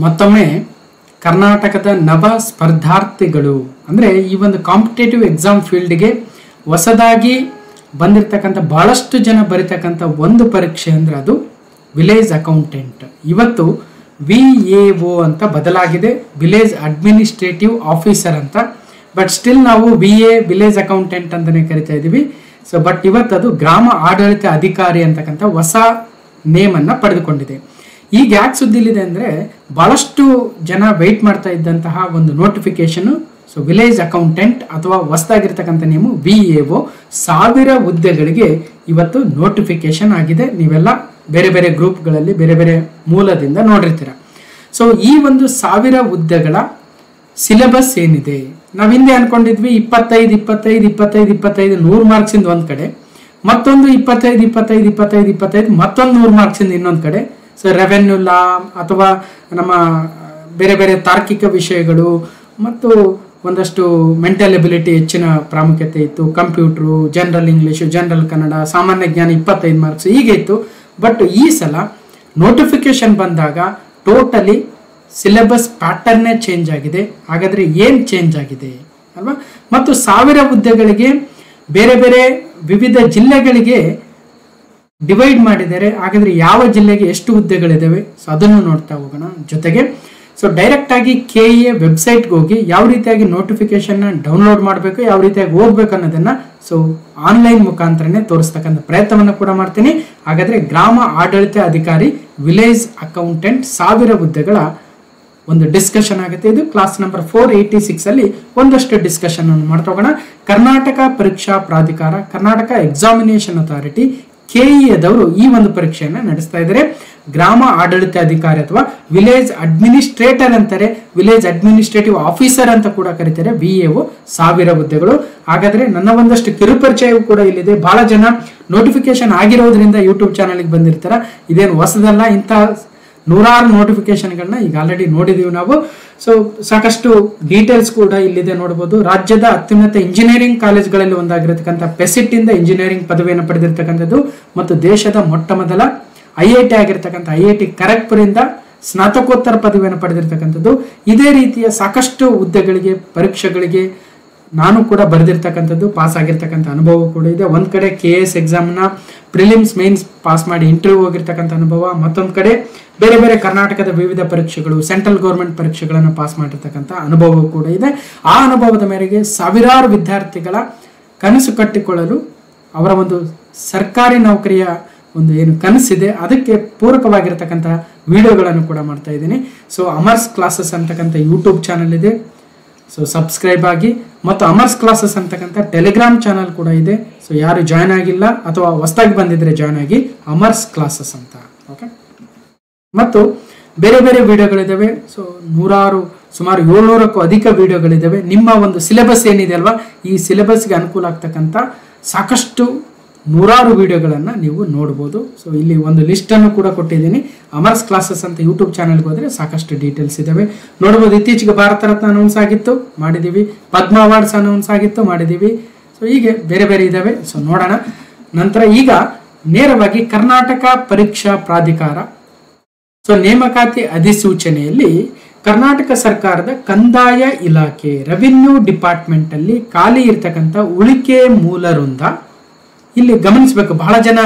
ಮತ್ತೊಮ್ಮೆ ಕರ್ನಾಟಕದ ನವ ಸ್ಪರ್ಧಾರ್ಥಿಗಳು ಅಂದರೆ ಈ ಒಂದು ಕಾಂಪಿಟೇಟಿವ್ ಎಕ್ಸಾಮ್ ಫೀಲ್ಡ್ಗೆ ಹೊಸದಾಗಿ ಬಂದಿರತಕ್ಕಂಥ ಬಹಳಷ್ಟು ಜನ ಬರೀತಕ್ಕಂಥ ಒಂದು ಪರೀಕ್ಷೆ ಅಂದರೆ ಅದು ವಿಲೇಜ್ ಅಕೌಂಟೆಂಟ್. ಇವತ್ತು VAO ಅಂತ ಬದಲಾಗಿದೆ, ವಿಲೇಜ್ ಅಡ್ಮಿನಿಸ್ಟ್ರೇಟಿವ್ ಆಫೀಸರ್ ಅಂತ. ಬಟ್ ಸ್ಟಿಲ್ ನಾವು VA ವಿಲೇಜ್ ಅಕೌಂಟೆಂಟ್ ಅಂತಲೇ ಕರಿತಾ ಇದ್ದೀವಿ. ಬಟ್ ಇವತ್ತು ಅದು ಗ್ರಾಮ ಆಡಳಿತ ಅಧಿಕಾರಿ ಅಂತಕ್ಕಂಥ ಹೊಸ ನೇಮನ್ನು ಪಡೆದುಕೊಂಡಿದೆ. ಈಗ ಯಾಕೆ ಸುದ್ದಿಲಿದೆ ಅಂದರೆ ಬಹಳಷ್ಟು ಜನ ವೆಯ್ಟ್ ಮಾಡ್ತಾ ಇದ್ದಂತಹ ಒಂದು ನೋಟಿಫಿಕೇಶನ್. ವಿಲೇಜ್ ಅಕೌಂಟೆಂಟ್ ಅಥವಾ ಹೊಸದಾಗಿರ್ತಕ್ಕಂಥ ನೇಮು VAO 1000 ಹುದ್ದೆಗಳಿಗೆ ಇವತ್ತು ನೋಟಿಫಿಕೇಶನ್ ಆಗಿದೆ. ನೀವೆಲ್ಲ ಬೇರೆ ಬೇರೆ ಗ್ರೂಪ್ಗಳಲ್ಲಿ ಬೇರೆ ಬೇರೆ ಮೂಲದಿಂದ ನೋಡಿರ್ತೀರ. ಈ ಒಂದು 1000 ಹುದ್ದೆಗಳ ಸಿಲೆಬಸ್ ಏನಿದೆ, ನಾವು ಹಿಂದೆ ಅನ್ಕೊಂಡಿದ್ವಿ 25 25 25 25 100 ಮಾರ್ಕ್ಸಿಂದ ಒಂದು ಕಡೆ, ಮತ್ತೊಂದು 25 25 25 25 ಮತ್ತೊಂದು 100 ಮಾರ್ಕ್ಸಿಂದ ಇನ್ನೊಂದು ಕಡೆ. ರೆವೆನ್ಯೂ ಲಾ ಅಥವಾ ನಮ್ಮ ಬೇರೆ ಬೇರೆ ತಾರ್ಕಿಕ ವಿಷಯಗಳು ಮತ್ತು ಒಂದಷ್ಟು ಮೆಂಟಲ್ ಎಬಿಲಿಟಿ ಹೆಚ್ಚಿನ ಪ್ರಾಮುಖ್ಯತೆ ಇತ್ತು. Computer, general English, general Kannada, ಸಾಮಾನ್ಯ ಜ್ಞಾನ 25 ಮಾರ್ಕ್ಸ್ ಹೀಗೆ ಇತ್ತು. ಬಟ್ ಈ ಸಲ ನೋಟಿಫಿಕೇಶನ್ ಬಂದಾಗ ಟೋಟಲಿ ಸಿಲೆಬಸ್ ಪ್ಯಾಟರ್ನೇ ಚೇಂಜ್ ಆಗಿದೆ. ಹಾಗಾದರೆ ಏನು ಚೇಂಜ್ ಆಗಿದೆ ಅಲ್ವಾ? ಮತ್ತು 1000 ಹುದ್ದೆಗಳಿಗೆ ಬೇರೆ ಬೇರೆ ವಿವಿಧ ಜಿಲ್ಲೆಗಳಿಗೆ ಡಿವೈಡ್ ಮಾಡಿದ್ದಾರೆ. ಹಾಗಾದರೆ ಯಾವ ಜಿಲ್ಲೆಗೆ ಎಷ್ಟು ಹುದ್ದೆಗಳಿದ್ದಾವೆ ಅದನ್ನು ನೋಡ್ತಾ ಹೋಗೋಣ. ಜೊತೆಗೆ ಡೈರೆಕ್ಟ್ ಆಗಿ KEA ವೆಬ್ಸೈಟ್ಗೆ ಹೋಗಿ ಯಾವ ರೀತಿಯಾಗಿ ನೋಟಿಫಿಕೇಶನ್ನ ಡೌನ್ಲೋಡ್ ಮಾಡಬೇಕು, ಯಾವ ರೀತಿಯಾಗಿ ಹೋಗ್ಬೇಕು ಅನ್ನೋದನ್ನ ಆನ್ಲೈನ್ ಮುಖಾಂತರನೇ ತೋರಿಸ್ತಕ್ಕಂಥ ಪ್ರಯತ್ನವನ್ನು ಕೂಡ ಮಾಡ್ತೀನಿ. ಹಾಗಾದರೆ ಗ್ರಾಮ ಆಡಳಿತ ಅಧಿಕಾರಿ ವಿಲೇಜ್ ಅಕೌಂಟೆಂಟ್ 1000 ಹುದ್ದೆಗಳ ಒಂದು ಡಿಸ್ಕಷನ್ ಆಗುತ್ತೆ. ಇದು ಕ್ಲಾಸ್ ನಂಬರ್ 486 ಅಲ್ಲಿ ಒಂದಷ್ಟು ಡಿಸ್ಕಷನ್ ಅನ್ನು ಮಾಡ್ತಾ ಹೋಗೋಣ. ಕರ್ನಾಟಕ ಪರೀಕ್ಷಾ ಪ್ರಾಧಿಕಾರ, ಕರ್ನಾಟಕ ಎಕ್ಸಾಮಿನೇಷನ್ ಅಥಾರಿಟಿ KEAದವರು ಈ ಒಂದು ಪರೀಕ್ಷೆಯನ್ನು ನಡೆಸ್ತಾ ಇದ್ದಾರೆ. ಗ್ರಾಮ ಆಡಳಿತ ಅಧಿಕಾರಿ ಅಥವಾ ವಿಲೇಜ್ ಅಡ್ಮಿನಿಸ್ಟ್ರೇಟರ್ ಅಂತಾರೆ, ವಿಲೇಜ್ ಅಡ್ಮಿನಿಸ್ಟ್ರೇಟಿವ್ ಆಫೀಸರ್ ಅಂತ ಕೂಡ ಕರೀತಾರೆ. VAO 1000 ಹುದ್ದೆಗಳು. ಹಾಗಾದ್ರೆ ನನ್ನ ಒಂದಷ್ಟು ಕಿರುಪರಿಚಯವೂ ಕೂಡ ಇಲ್ಲಿದೆ. ಬಹಳ ಜನ ನೋಟಿಫಿಕೇಶನ್ ಆಗಿರೋದ್ರಿಂದ ಯೂಟ್ಯೂಬ್ ಚಾನಲ್ಗೆ ಬಂದಿರ್ತಾರ. ಇದೇನು ಹೊಸದಲ್ಲ, ಇಂಥ ನೂರಾರು ನೋಟಿಫಿಕೇಶನ್ಗಳನ್ನ ಈಗ ಆಲ್ರೆಡಿ ನೋಡಿದೀವಿ ನಾವು. ಸಾಕಷ್ಟು ಡೀಟೇಲ್ಸ್ ಕೂಡ ಇಲ್ಲಿದೆ ನೋಡಬಹುದು. ರಾಜ್ಯದ ಅತ್ಯುನ್ನತ ಇಂಜಿನಿಯರಿಂಗ್ ಕಾಲೇಜ್ಗಳಲ್ಲಿ ಒಂದಾಗಿರತಕ್ಕಂಥ ಪೆಸಿಟ್ ಇಂದ ಇಂಜಿನಿಯರಿಂಗ್ ಪದವಿಯನ್ನು ಪಡೆದಿರತಕ್ಕಂಥದ್ದು ಮತ್ತು ದೇಶದ ಮೊಟ್ಟ ಮೊದಲ IIT ಆಗಿರ್ತಕ್ಕಂಥ IIT ಖರಗ್ಪುರಿಂದ ಸ್ನಾತಕೋತ್ತರ ಪದವಿಯನ್ನು ಪಡೆದಿರ್ತಕ್ಕಂಥದ್ದು. ಇದೇ ರೀತಿಯ ಸಾಕಷ್ಟು ಹುದ್ದೆಗಳಿಗೆ ಪರೀಕ್ಷೆಗಳಿಗೆ ನಾನು ಕೂಡ ಬರೆದಿರ್ತಕ್ಕಂಥದ್ದು, ಪಾಸ್ ಆಗಿರ್ತಕ್ಕಂಥ ಅನುಭವ ಕೂಡ ಇದೆ. ಒಂದ್ ಕಡೆ KS ಎಕ್ಸಾಮ್ನ ಪ್ರಿಲಿಮ್ಸ್ ಮೇನ್ಸ್ ಪಾಸ್ ಮಾಡಿ ಇಂಟರ್ವ್ಯೂ ಹೋಗಿರ್ತಕ್ಕಂಥ ಅನುಭವ, ಮತ್ತೊಂದು ಕಡೆ ಬೇರೆ ಬೇರೆ ಕರ್ನಾಟಕದ ವಿವಿಧ ಪರೀಕ್ಷೆಗಳು, ಸೆಂಟ್ರಲ್ ಗೌರ್ಮೆಂಟ್ ಪರೀಕ್ಷೆಗಳನ್ನು ಪಾಸ್ ಮಾಡಿರ್ತಕ್ಕಂಥ ಅನುಭವ ಕೂಡ ಇದೆ. ಆ ಅನುಭವದ ಮೇರೆಗೆ ಸಾವಿರಾರು ವಿದ್ಯಾರ್ಥಿಗಳ ಕನಸು ಕಟ್ಟಿಕೊಳ್ಳಲು ಅವರ ಒಂದು ಸರ್ಕಾರಿ ನೌಕರಿಯ ಒಂದು ಏನು ಕನಸಿದೆ ಅದಕ್ಕೆ ಪೂರಕವಾಗಿರ್ತಕ್ಕಂಥ ವಿಡಿಯೋಗಳನ್ನು ಕೂಡ ಮಾಡ್ತಾ ಇದ್ದೀನಿ. ಅಮರ್ಸ್ ಕ್ಲಾಸಸ್ ಅಂತಕ್ಕಂಥ ಯೂಟ್ಯೂಬ್ ಚಾನಲ್ ಇದೆ, ಸಬ್ಸ್ಕ್ರೈಬ್ ಆಗಿ. ಮತ್ತು ಅಮರ್ಸ್ ಕ್ಲಾಸಸ್ ಅಂತಕ್ಕಂಥ ಟೆಲಿಗ್ರಾಮ್ ಚಾನಲ್ ಕೂಡ ಇದೆ. ಯಾರು ಜಾಯ್ನ್ ಆಗಿಲ್ಲ ಅಥವಾ ಹೊಸದಾಗಿ ಬಂದಿದ್ರೆ ಜಾಯ್ನ್ ಆಗಿ, ಅಮರ್ಸ್ ಕ್ಲಾಸಸ್ ಅಂತ. ಓಕೆ, ಮತ್ತು ಬೇರೆ ಬೇರೆ ವಿಡಿಯೋಗಳಿದ್ದಾವೆ. ಸುಮಾರು 700ಕ್ಕೂ ಅಧಿಕ ವಿಡಿಯೋಗಳಿದ್ದಾವೆ. ನಿಮ್ಮ ಒಂದು ಸಿಲೆಬಸ್ ಏನಿದೆ ಅಲ್ವಾ, ಈ ಸಿಲೆಬಸ್ಗೆ ಅನುಕೂಲ ಆಗ್ತಕ್ಕಂಥ ಸಾಕಷ್ಟು ನೂರಾರು ವಿಡಿಯೋಗಳನ್ನು ನೀವು ನೋಡ್ಬೋದು. ಇಲ್ಲಿ ಒಂದು ಲಿಸ್ಟನ್ನು ಕೂಡ ಕೊಟ್ಟಿದ್ದೀನಿ. ಅಮರ್ಸ್ ಕ್ಲಾಸಸ್ ಅಂತ ಯೂಟ್ಯೂಬ್ ಚಾನಲ್ಗೆ ಹೋದರೆ ಸಾಕಷ್ಟು ಡೀಟೇಲ್ಸ್ ಇದ್ದಾವೆ ನೋಡ್ಬೋದು. ಇತ್ತೀಚೆಗೆ ಭಾರತ ರತ್ನ ಅನೌನ್ಸ್ ಆಗಿತ್ತು, ಮಾಡಿದ್ದೀವಿ. ಪದ್ಮ ಅವಾರ್ಡ್ಸ್ ಅನೌನ್ಸ್ ಆಗಿತ್ತು, ಮಾಡಿದ್ದೀವಿ. ಹೀಗೆ ಬೇರೆ ಬೇರೆ ಇದ್ದಾವೆ. ನೋಡೋಣ. ನಂತರ ಈಗ ನೇರವಾಗಿ ಕರ್ನಾಟಕ ಪರೀಕ್ಷಾ ಪ್ರಾಧಿಕಾರ ನೇಮಕಾತಿ ಅಧಿಸೂಚನೆಯಲ್ಲಿ ಕರ್ನಾಟಕ ಸರ್ಕಾರದ ಕಂದಾಯ ಇಲಾಖೆ ರೆವಿನ್ಯೂ ಡಿಪಾರ್ಟ್ಮೆಂಟ್ ಅಲ್ಲಿ ಖಾಲಿ ಇರ್ತಕ್ಕಂಥ ಉಳಿಕೆ ಮೂಲ ವೃಂದ, ಇಲ್ಲಿ ಗಮನಿಸಬೇಕು. ಬಹಳ ಜನ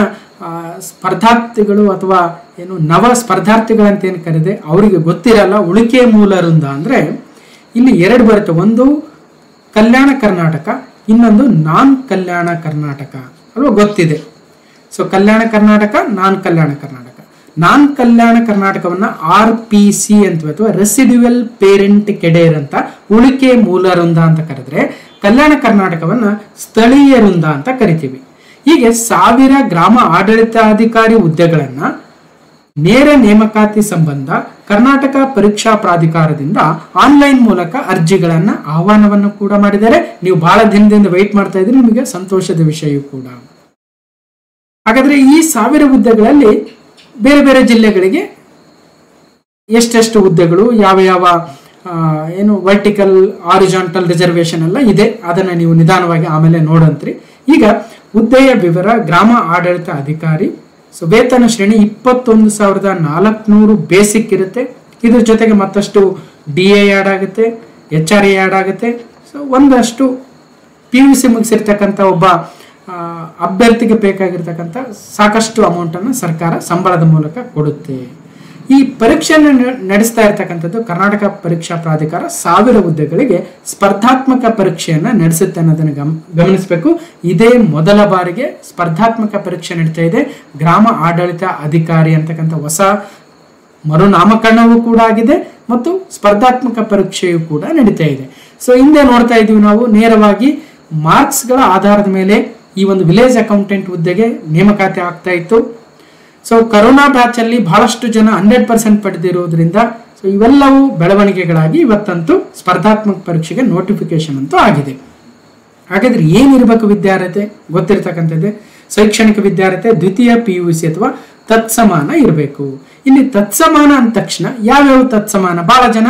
ಸ್ಪರ್ಧಾರ್ಥಿಗಳು ಅಥವಾ ಏನು ನವ ಸ್ಪರ್ಧಾರ್ಥಿಗಳಂತ ಏನು ಕರೆದೆ ಅವರಿಗೆ ಗೊತ್ತಿರಲ್ಲ. ಉಳಿಕೆ ಮೂಲ ವೃಂದ ಅಂದ್ರೆ ಇಲ್ಲಿ 2 ಬರುತ್ತೆ. ಒಂದು ಕಲ್ಯಾಣ ಕರ್ನಾಟಕ, ಇನ್ನೊಂದು ನಾನ್ ಕಲ್ಯಾಣ ಕರ್ನಾಟಕ ಅಲ್ವಾ, ಗೊತ್ತಿದೆ. ಕಲ್ಯಾಣ ಕರ್ನಾಟಕ, ನಾನ್ ಕಲ್ಯಾಣ ಕರ್ನಾಟಕ. ನಾನ್ ಕಲ್ಯಾಣ ಕರ್ನಾಟಕವನ್ನ RPC ಅಂತ ಅಥವಾ ರೆಸಿಡ್ಯುವಲ್ ಪೇರೆಂಟ್ ಕೆಡೇರ್ ಅಂತ ಉಳಿಕೆ ಮೂಲ ವೃಂದ ಅಂತ ಕರೆದ್ರೆ, ಕಲ್ಯಾಣ ಕರ್ನಾಟಕವನ್ನ ಸ್ಥಳೀಯ ವೃಂದ ಅಂತ ಕರಿತೀವಿ. ಹೀಗೆ 1000 ಗ್ರಾಮ ಆಡಳಿತಾಧಿಕಾರಿ ಹುದ್ದೆಗಳನ್ನ ನೇರ ನೇಮಕಾತಿ ಸಂಬಂಧ ಕರ್ನಾಟಕ ಪರೀಕ್ಷಾ ಪ್ರಾಧಿಕಾರದಿಂದ ಆನ್ಲೈನ್ ಮೂಲಕ ಅರ್ಜಿಗಳನ್ನ ಆಹ್ವಾನವನ್ನು ಕೂಡ ಮಾಡಿದ್ದಾರೆ. ನೀವು ಬಹಳ ದಿನದಿಂದ ವೆಯ್ಟ್ ಮಾಡ್ತಾ ಇದ್ರೆ ನಿಮಗೆ ಸಂತೋಷದ ವಿಷಯ ಕೂಡ. ಹಾಗಾದ್ರೆ ಈ 1000 ಹುದ್ದೆಗಳಲ್ಲಿ ಬೇರೆ ಬೇರೆ ಜಿಲ್ಲೆಗಳಿಗೆ ಎಷ್ಟೆಷ್ಟು ಹುದ್ದೆಗಳು, ಯಾವ ಯಾವ ಏನು ವರ್ಟಿಕಲ್ ಆರಿಜಾಂಟಲ್ ರಿಸರ್ವೇಶನ್ ಎಲ್ಲ ಇದೆ, ಅದನ್ನ ನೀವು ನಿಧಾನವಾಗಿ ಆಮೇಲೆ ನೋಡಂತ್ರಿ. ಈಗ ಹುದ್ದೆಯ ವಿವರ: ಗ್ರಾಮ ಆಡಳಿತ ಅಧಿಕಾರಿ. ವೇತನ ಶ್ರೇಣಿ 21,400 ಬೇಸಿಕ್ ಇರುತ್ತೆ. ಇದ್ರ ಜೊತೆಗೆ ಮತ್ತಷ್ಟು DA ಆ್ಯಡ್ ಆಗುತ್ತೆ, HRA ಆ್ಯಡ್ ಆಗುತ್ತೆ. ಸೊ ಒಂದಷ್ಟು PUC ಮುಗಿಸಿರ್ತಕ್ಕಂಥ ಒಬ್ಬ ಅಭ್ಯರ್ಥಿಗೆ ಬೇಕಾಗಿರ್ತಕ್ಕಂಥ ಸಾಕಷ್ಟು ಅಮೌಂಟನ್ನು ಸರ್ಕಾರ ಸಂಬಳದ ಮೂಲಕ ಕೊಡುತ್ತೆ. ಈ ಪರೀಕ್ಷೆಯನ್ನು ನಡೆಸ್ತಾ ಇರ್ತಕ್ಕಂಥದ್ದು ಕರ್ನಾಟಕ ಪರೀಕ್ಷಾ ಪ್ರಾಧಿಕಾರ 1000 ಹುದ್ದೆಗಳಿಗೆ ಸ್ಪರ್ಧಾತ್ಮಕ ಪರೀಕ್ಷೆಯನ್ನು ನಡೆಸುತ್ತೆ ಅನ್ನೋದನ್ನು ಗಮನಿಸಬೇಕು. ಇದೇ ಮೊದಲ ಬಾರಿಗೆ ಸ್ಪರ್ಧಾತ್ಮಕ ಪರೀಕ್ಷೆ ನಡೀತಾ ಇದೆ. ಗ್ರಾಮ ಆಡಳಿತ ಅಧಿಕಾರಿ ಅಂತಕ್ಕಂಥ ಹೊಸ ಮರುನಾಮಕರಣವೂ ಕೂಡ ಆಗಿದೆ ಮತ್ತು ಸ್ಪರ್ಧಾತ್ಮಕ ಪರೀಕ್ಷೆಯೂ ಕೂಡ ನಡೀತಾ ಇದೆ. ಸೊ ಹಿಂದೆ ನೋಡ್ತಾ ಇದ್ದೀವಿ ನಾವು ನೇರವಾಗಿ ಮಾರ್ಕ್ಸ್ಗಳ ಆಧಾರದ ಮೇಲೆ ಈ ಒಂದು ವಿಲೇಜ್ ಅಕೌಂಟೆಂಟ್ ಹುದ್ದೆಗೆ ನೇಮಕಾತಿ ಆಗ್ತಾ ಇತ್ತು. ಸೊ ಕರೋನಾ ಬ್ಯಾಚ್ ಅಲ್ಲಿ ಬಹಳಷ್ಟು ಜನ 100% ಪಡೆದಿರೋದ್ರಿಂದ ಸೊ ಇವೆಲ್ಲವೂ ಬೆಳವಣಿಗೆಗಳಾಗಿ ಇವತ್ತಂತೂ ಸ್ಪರ್ಧಾತ್ಮಕ ಪರೀಕ್ಷೆಗೆ ನೋಟಿಫಿಕೇಶನ್ ಅಂತೂ ಆಗಿದೆ. ಹಾಗಾದ್ರೆ ಏನಿರಬೇಕು ವಿದ್ಯಾರ್ಹತೆ ಗೊತ್ತಿರ್ತಕ್ಕಂಥದ್ದೇ. ಶೈಕ್ಷಣಿಕ ವಿದ್ಯಾರ್ಹತೆ ದ್ವಿತೀಯ PUC ಅಥವಾ ತತ್ಸಮಾನ ಇರಬೇಕು. ಇಲ್ಲಿ ತತ್ಸಮಾನ ಅಂದ ತಕ್ಷಣ ಯಾವ್ಯಾವ ತತ್ಸಮಾನ, ಬಹಳ ಜನ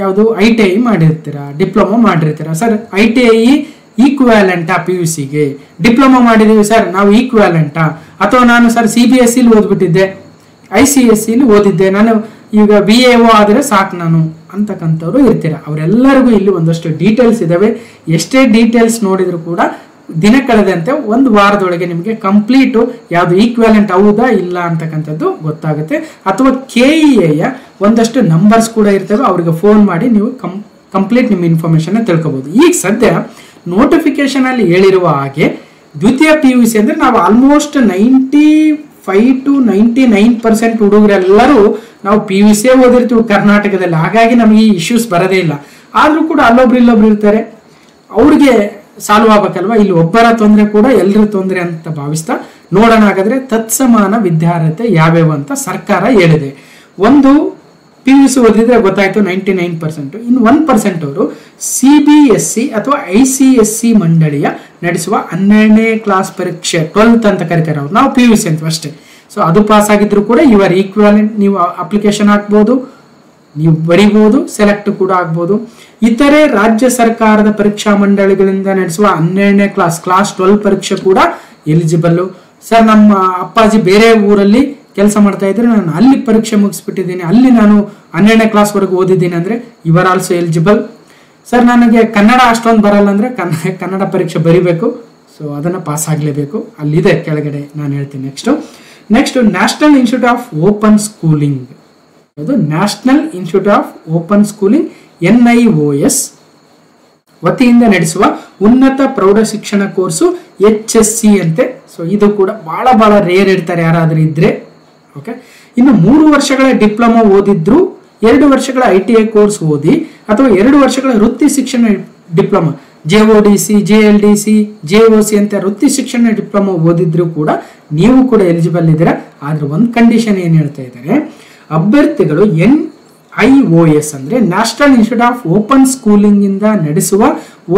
ಯಾವುದು ITI ಮಾಡಿರ್ತೀರಾ, ಡಿಪ್ಲೊಮಾ ಮಾಡಿರ್ತೀರಾ. ಸರ್ ITI ಈಕ್ವ್ಯಾಲೆಂಟಾ PUCಗೆ, ಡಿಪ್ಲೊಮಾ ಮಾಡಿದೀವಿ ಸರ್ ನಾವು ಈಕ್ವ್ಯಾಲೆಂಟಾ, ಅಥವಾ ನಾನು ಸರ್ CBSE ಓದ್ಬಿಟ್ಟಿದ್ದೆ, ICSE ಓದಿದ್ದೆ, ನಾನು ಈಗ BAO ಆದರೆ ಸಾಕು ನಾನು ಅಂತಕ್ಕಂಥವ್ರು ಇರ್ತೀರಾ. ಅವರೆಲ್ಲರಿಗೂ ಇಲ್ಲಿ ಒಂದಷ್ಟು ಡೀಟೇಲ್ಸ್ ಇದಾವೆ. ಎಷ್ಟೇ ಡೀಟೇಲ್ಸ್ ನೋಡಿದ್ರು ಕೂಡ ದಿನ ಕಳೆದಂತೆ ಒಂದು ವಾರದೊಳಗೆ ನಿಮಗೆ ಕಂಪ್ಲೀಟು ಯಾವುದು ಈಕ್ವ್ಯಾಲೆಂಟ್ ಹೌದಾ ಇಲ್ಲ ಅಂತಕ್ಕಂಥದ್ದು ಗೊತ್ತಾಗುತ್ತೆ. ಅಥವಾ KEAಯ ಒಂದಷ್ಟು ನಂಬರ್ಸ್ ಕೂಡ ಇರ್ತವೆ, ಅವ್ರಿಗೆ ಫೋನ್ ಮಾಡಿ ನೀವು ಕಂಪ್ಲೀಟ್ ನಿಮ್ಮ ಇನ್ಫಾರ್ಮೇಶನ್ ತಿಳ್ಕೊಬಹುದು. ಈಗ ಸದ್ಯ ನೋಟಿಫಿಕೇಶನ್ ಅಲ್ಲಿ ಹೇಳಿರುವ ಹಾಗೆ ದ್ವಿತೀಯ PUC ಅಂದ್ರೆ ನಾವು ಆಲ್ಮೋಸ್ಟ್ 95 to 99% ಹುಡುಗರೆಲ್ಲರೂ ನಾವು PUC ಓದಿರ್ತೀವಿ ಕರ್ನಾಟಕದಲ್ಲಿ. ಹಾಗಾಗಿ ನಮಗೆ ಈ ಇಶ್ಯೂಸ್ ಬರೋದೇ ಇಲ್ಲ. ಆದ್ರೂ ಕೂಡ ಅಲ್ಲೊಬ್ರು ಇಲ್ಲೊಬ್ರು ಇರ್ತಾರೆ, ಅವ್ರಿಗೆ ಸಾಲ್ವ್ ಆಗ್ಬೇಕಲ್ವಾ. ಇಲ್ಲಿ ಒಬ್ಬರ ತೊಂದರೆ ಕೂಡ ಎಲ್ಲರ ತೊಂದರೆ ಅಂತ ಭಾವಿಸ್ತಾ ನೋಡೋಣ. ಹಾಗಾದ್ರೆ ತತ್ಸಮಾನ ವಿದ್ಯಾರ್ಹತೆ ಯಾವ್ಯಾವ ಅಂತ ಸರ್ಕಾರ ಹೇಳಿದೆ. ಒಂದು PUC ಓದಿದ್ರೆ ಗೊತ್ತಾಯ್ತು 99%. ಇನ್ನು 1% ಅವರು CBSE ಅಥವಾ ICSE ಮಂಡಳಿಯ ನಡೆಸುವ 12ನೇ ಕ್ಲಾಸ್ ಪರೀಕ್ಷೆ 12th ಅಂತ ಕರೀತಾರೆ ಅವ್ರು, ನಾವು PUC ಅಂತ ಅಷ್ಟೇ. ಸೊ ಅದು ಪಾಸ್ ಆಗಿದ್ರು ಕೂಡ ಇವರ್ ಈಕ್ವಾಲೆಂಟ್ ನೀವು ಅಪ್ಲಿಕೇಶನ್ ಹಾಕ್ಬೋದು, ನೀವು ಬರೀಬಹುದು, ಸೆಲೆಕ್ಟ್ ಕೂಡ ಆಗ್ಬೋದು. ಇತರೆ ರಾಜ್ಯ ಸರ್ಕಾರದ ಪರೀಕ್ಷಾ ಮಂಡಳಿಗಳಿಂದ ನಡೆಸುವ 12ನೇ ಕ್ಲಾಸ್ 12 ಪರೀಕ್ಷೆ ಕೂಡ ಎಲಿಜಿಬಲ್. ಸರ್ ನಮ್ಮ ಅಪ್ಪಾಜಿ ಬೇರೆ ಊರಲ್ಲಿ ಕೆಲಸ ಮಾಡ್ತಾ ಇದ್ರೆ ನಾನು ಅಲ್ಲಿ ಪರೀಕ್ಷೆ ಮುಗಿಸ್ಬಿಟ್ಟಿದ್ದೀನಿ, ಅಲ್ಲಿ ನಾನು 12ನೇ ಕ್ಲಾಸ್ ವರೆಗೂ ಓದಿದ್ದೀನಿ ಅಂದ್ರೆ ಇವರ್ ಆಲ್ಸೋ ಎಲಿಜಿಬಲ್. ಸರ್ ನನಗೆ ಕನ್ನಡ ಅಷ್ಟೊಂದು ಬರಲ್ಲ ಅಂದ್ರೆ ಕನ್ನಡ ಪರೀಕ್ಷೆ ಬರಿಬೇಕು, ಸೊ ಅದನ್ನ ಪಾಸ್ ಆಗಲೇಬೇಕು. ಅಲ್ಲಿದೆ ಕೆಳಗಡೆ ನಾನು ಹೇಳ್ತೀನಿ. Next national institute of open schooling, ಅದು national institute of open schooling NIOS ವತಿಯಿಂದ ನಡೆಸುವ ಉನ್ನತ ಪ್ರೌಢ ಶಿಕ್ಷಣ ಕೋರ್ಸು HSC ಅಂತೆ. ಸೊ ಇದು ಕೂಡ ಬಹಳ ರೇರ್ ಇರ್ತಾರೆ ಯಾರಾದ್ರೂ ಇದ್ರೆ. ಓಕೆ, ಇನ್ನು 3 ವರ್ಷಗಳ ಡಿಪ್ಲೊಮಾ ಓದಿದ್ರು, 2 ವರ್ಷಗಳ ITI ಕೋರ್ಸ್ ಓದಿ ಅಥವಾ 2 ವರ್ಷಗಳ ವೃತ್ತಿ ಶಿಕ್ಷಣ ಡಿಪ್ಲೊಮಾ JODC, JLDC, JOC ಅಂತ ವೃತ್ತಿ ಶಿಕ್ಷಣ ಡಿಪ್ಲೊಮಾ ಓದಿದ್ರು ಕೂಡ ನೀವು ಕೂಡ ಎಲಿಜಿಬಲ್ ಇದ್ದೀರಾ. ಆದ್ರೆ ಒಂದು ಕಂಡೀಷನ್ ಏನ್ ಹೇಳ್ತಾ ಇದ್ದಾರೆ, ಅಭ್ಯರ್ಥಿಗಳು NIOS ಅಂದ್ರೆ national institute of open schooling ಇಂದ ನಡೆಸುವ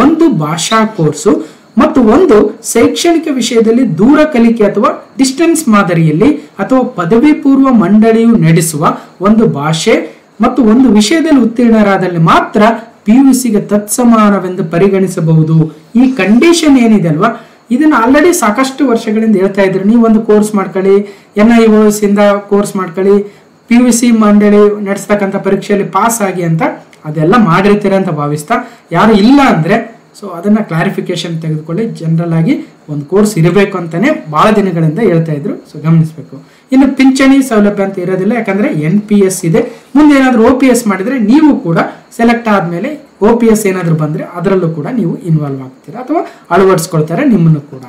ಒಂದು ಭಾಷಾ ಕೋರ್ಸು ಮತ್ತು ಒಂದು ಶೈಕ್ಷಣಿಕ ವಿಷಯದಲ್ಲಿ ದೂರ ಕಲಿಕೆ ಅಥವಾ ಡಿಸ್ಟೆನ್ಸ್ ಮಾದರಿಯಲ್ಲಿ ಅಥವಾ ಪದವಿ ಪೂರ್ವ ಮಂಡಳಿಯು ನಡೆಸುವ ಒಂದು ಭಾಷೆ ಮತ್ತು ಒಂದು ವಿಷಯದಲ್ಲಿ ಉತ್ತೀರ್ಣರಾದಲ್ಲಿ ಮಾತ್ರ PUCಗೆ ತತ್ಸಮಾನವೆಂದು ಪರಿಗಣಿಸಬಹುದು. ಈ ಕಂಡೀಷನ್ ಏನಿದೆ ಅಲ್ವಾ, ಇದನ್ನ ಆಲ್ರೆಡಿ ಸಾಕಷ್ಟು ವರ್ಷಗಳಿಂದ ಹೇಳ್ತಾ ಇದ್ರು. ನೀವು ಒಂದು ಕೋರ್ಸ್ ಮಾಡ್ಕೊಳ್ಳಿ, NIOS ಇಂದ ಕೋರ್ಸ್ ಮಾಡ್ಕೊಳ್ಳಿ, PUC ಮಂಡಳಿ ನಡೆಸ್ತಕ್ಕಂಥ ಪರೀಕ್ಷೆಯಲ್ಲಿ ಪಾಸ್ ಆಗಿ ಅಂತ ಅದೆಲ್ಲ ಮಾಡಿರ್ತೀರ ಅಂತ ಭಾವಿಸ್ತಾ, ಯಾರು ಇಲ್ಲ ಅಂದ್ರೆ ಸೊ ಅದನ್ನ ಕ್ಲಾರಿಫಿಕೇಶನ್ ತೆಗೆದುಕೊಳ್ಳಿ. ಜನರಲ್ ಆಗಿ ಒಂದು ಕೋರ್ಸ್ ಇರಬೇಕು ಅಂತಾನೆ ಬಹಳ ದಿನಗಳಿಂದ ಹೇಳ್ತಾ ಇದ್ರು, ಸೊ ಗಮನಿಸಬೇಕು. ಇನ್ನು ಪಿಂಚಣಿ ಸೌಲಭ್ಯ ಅಂತ ಇರೋದಿಲ್ಲ, ಯಾಕಂದ್ರೆ NPS ಇದೆ. ಮುಂದೆ ಏನಾದ್ರು OPS ಮಾಡಿದ್ರೆ ನೀವು ಕೂಡ ಸೆಲೆಕ್ಟ್ ಆದ್ಮೇಲೆ OPS ಏನಾದ್ರು ಬಂದ್ರೆ ಅದರಲ್ಲೂ ಕೂಡ ನೀವು ಇನ್ವಾಲ್ವ್ ಆಗ್ತೀರಾ ಅಥವಾ ಅಳವಡಿಸ್ಕೊಳ್ತಾರೆ ನಿಮ್ಮನ್ನು ಕೂಡ.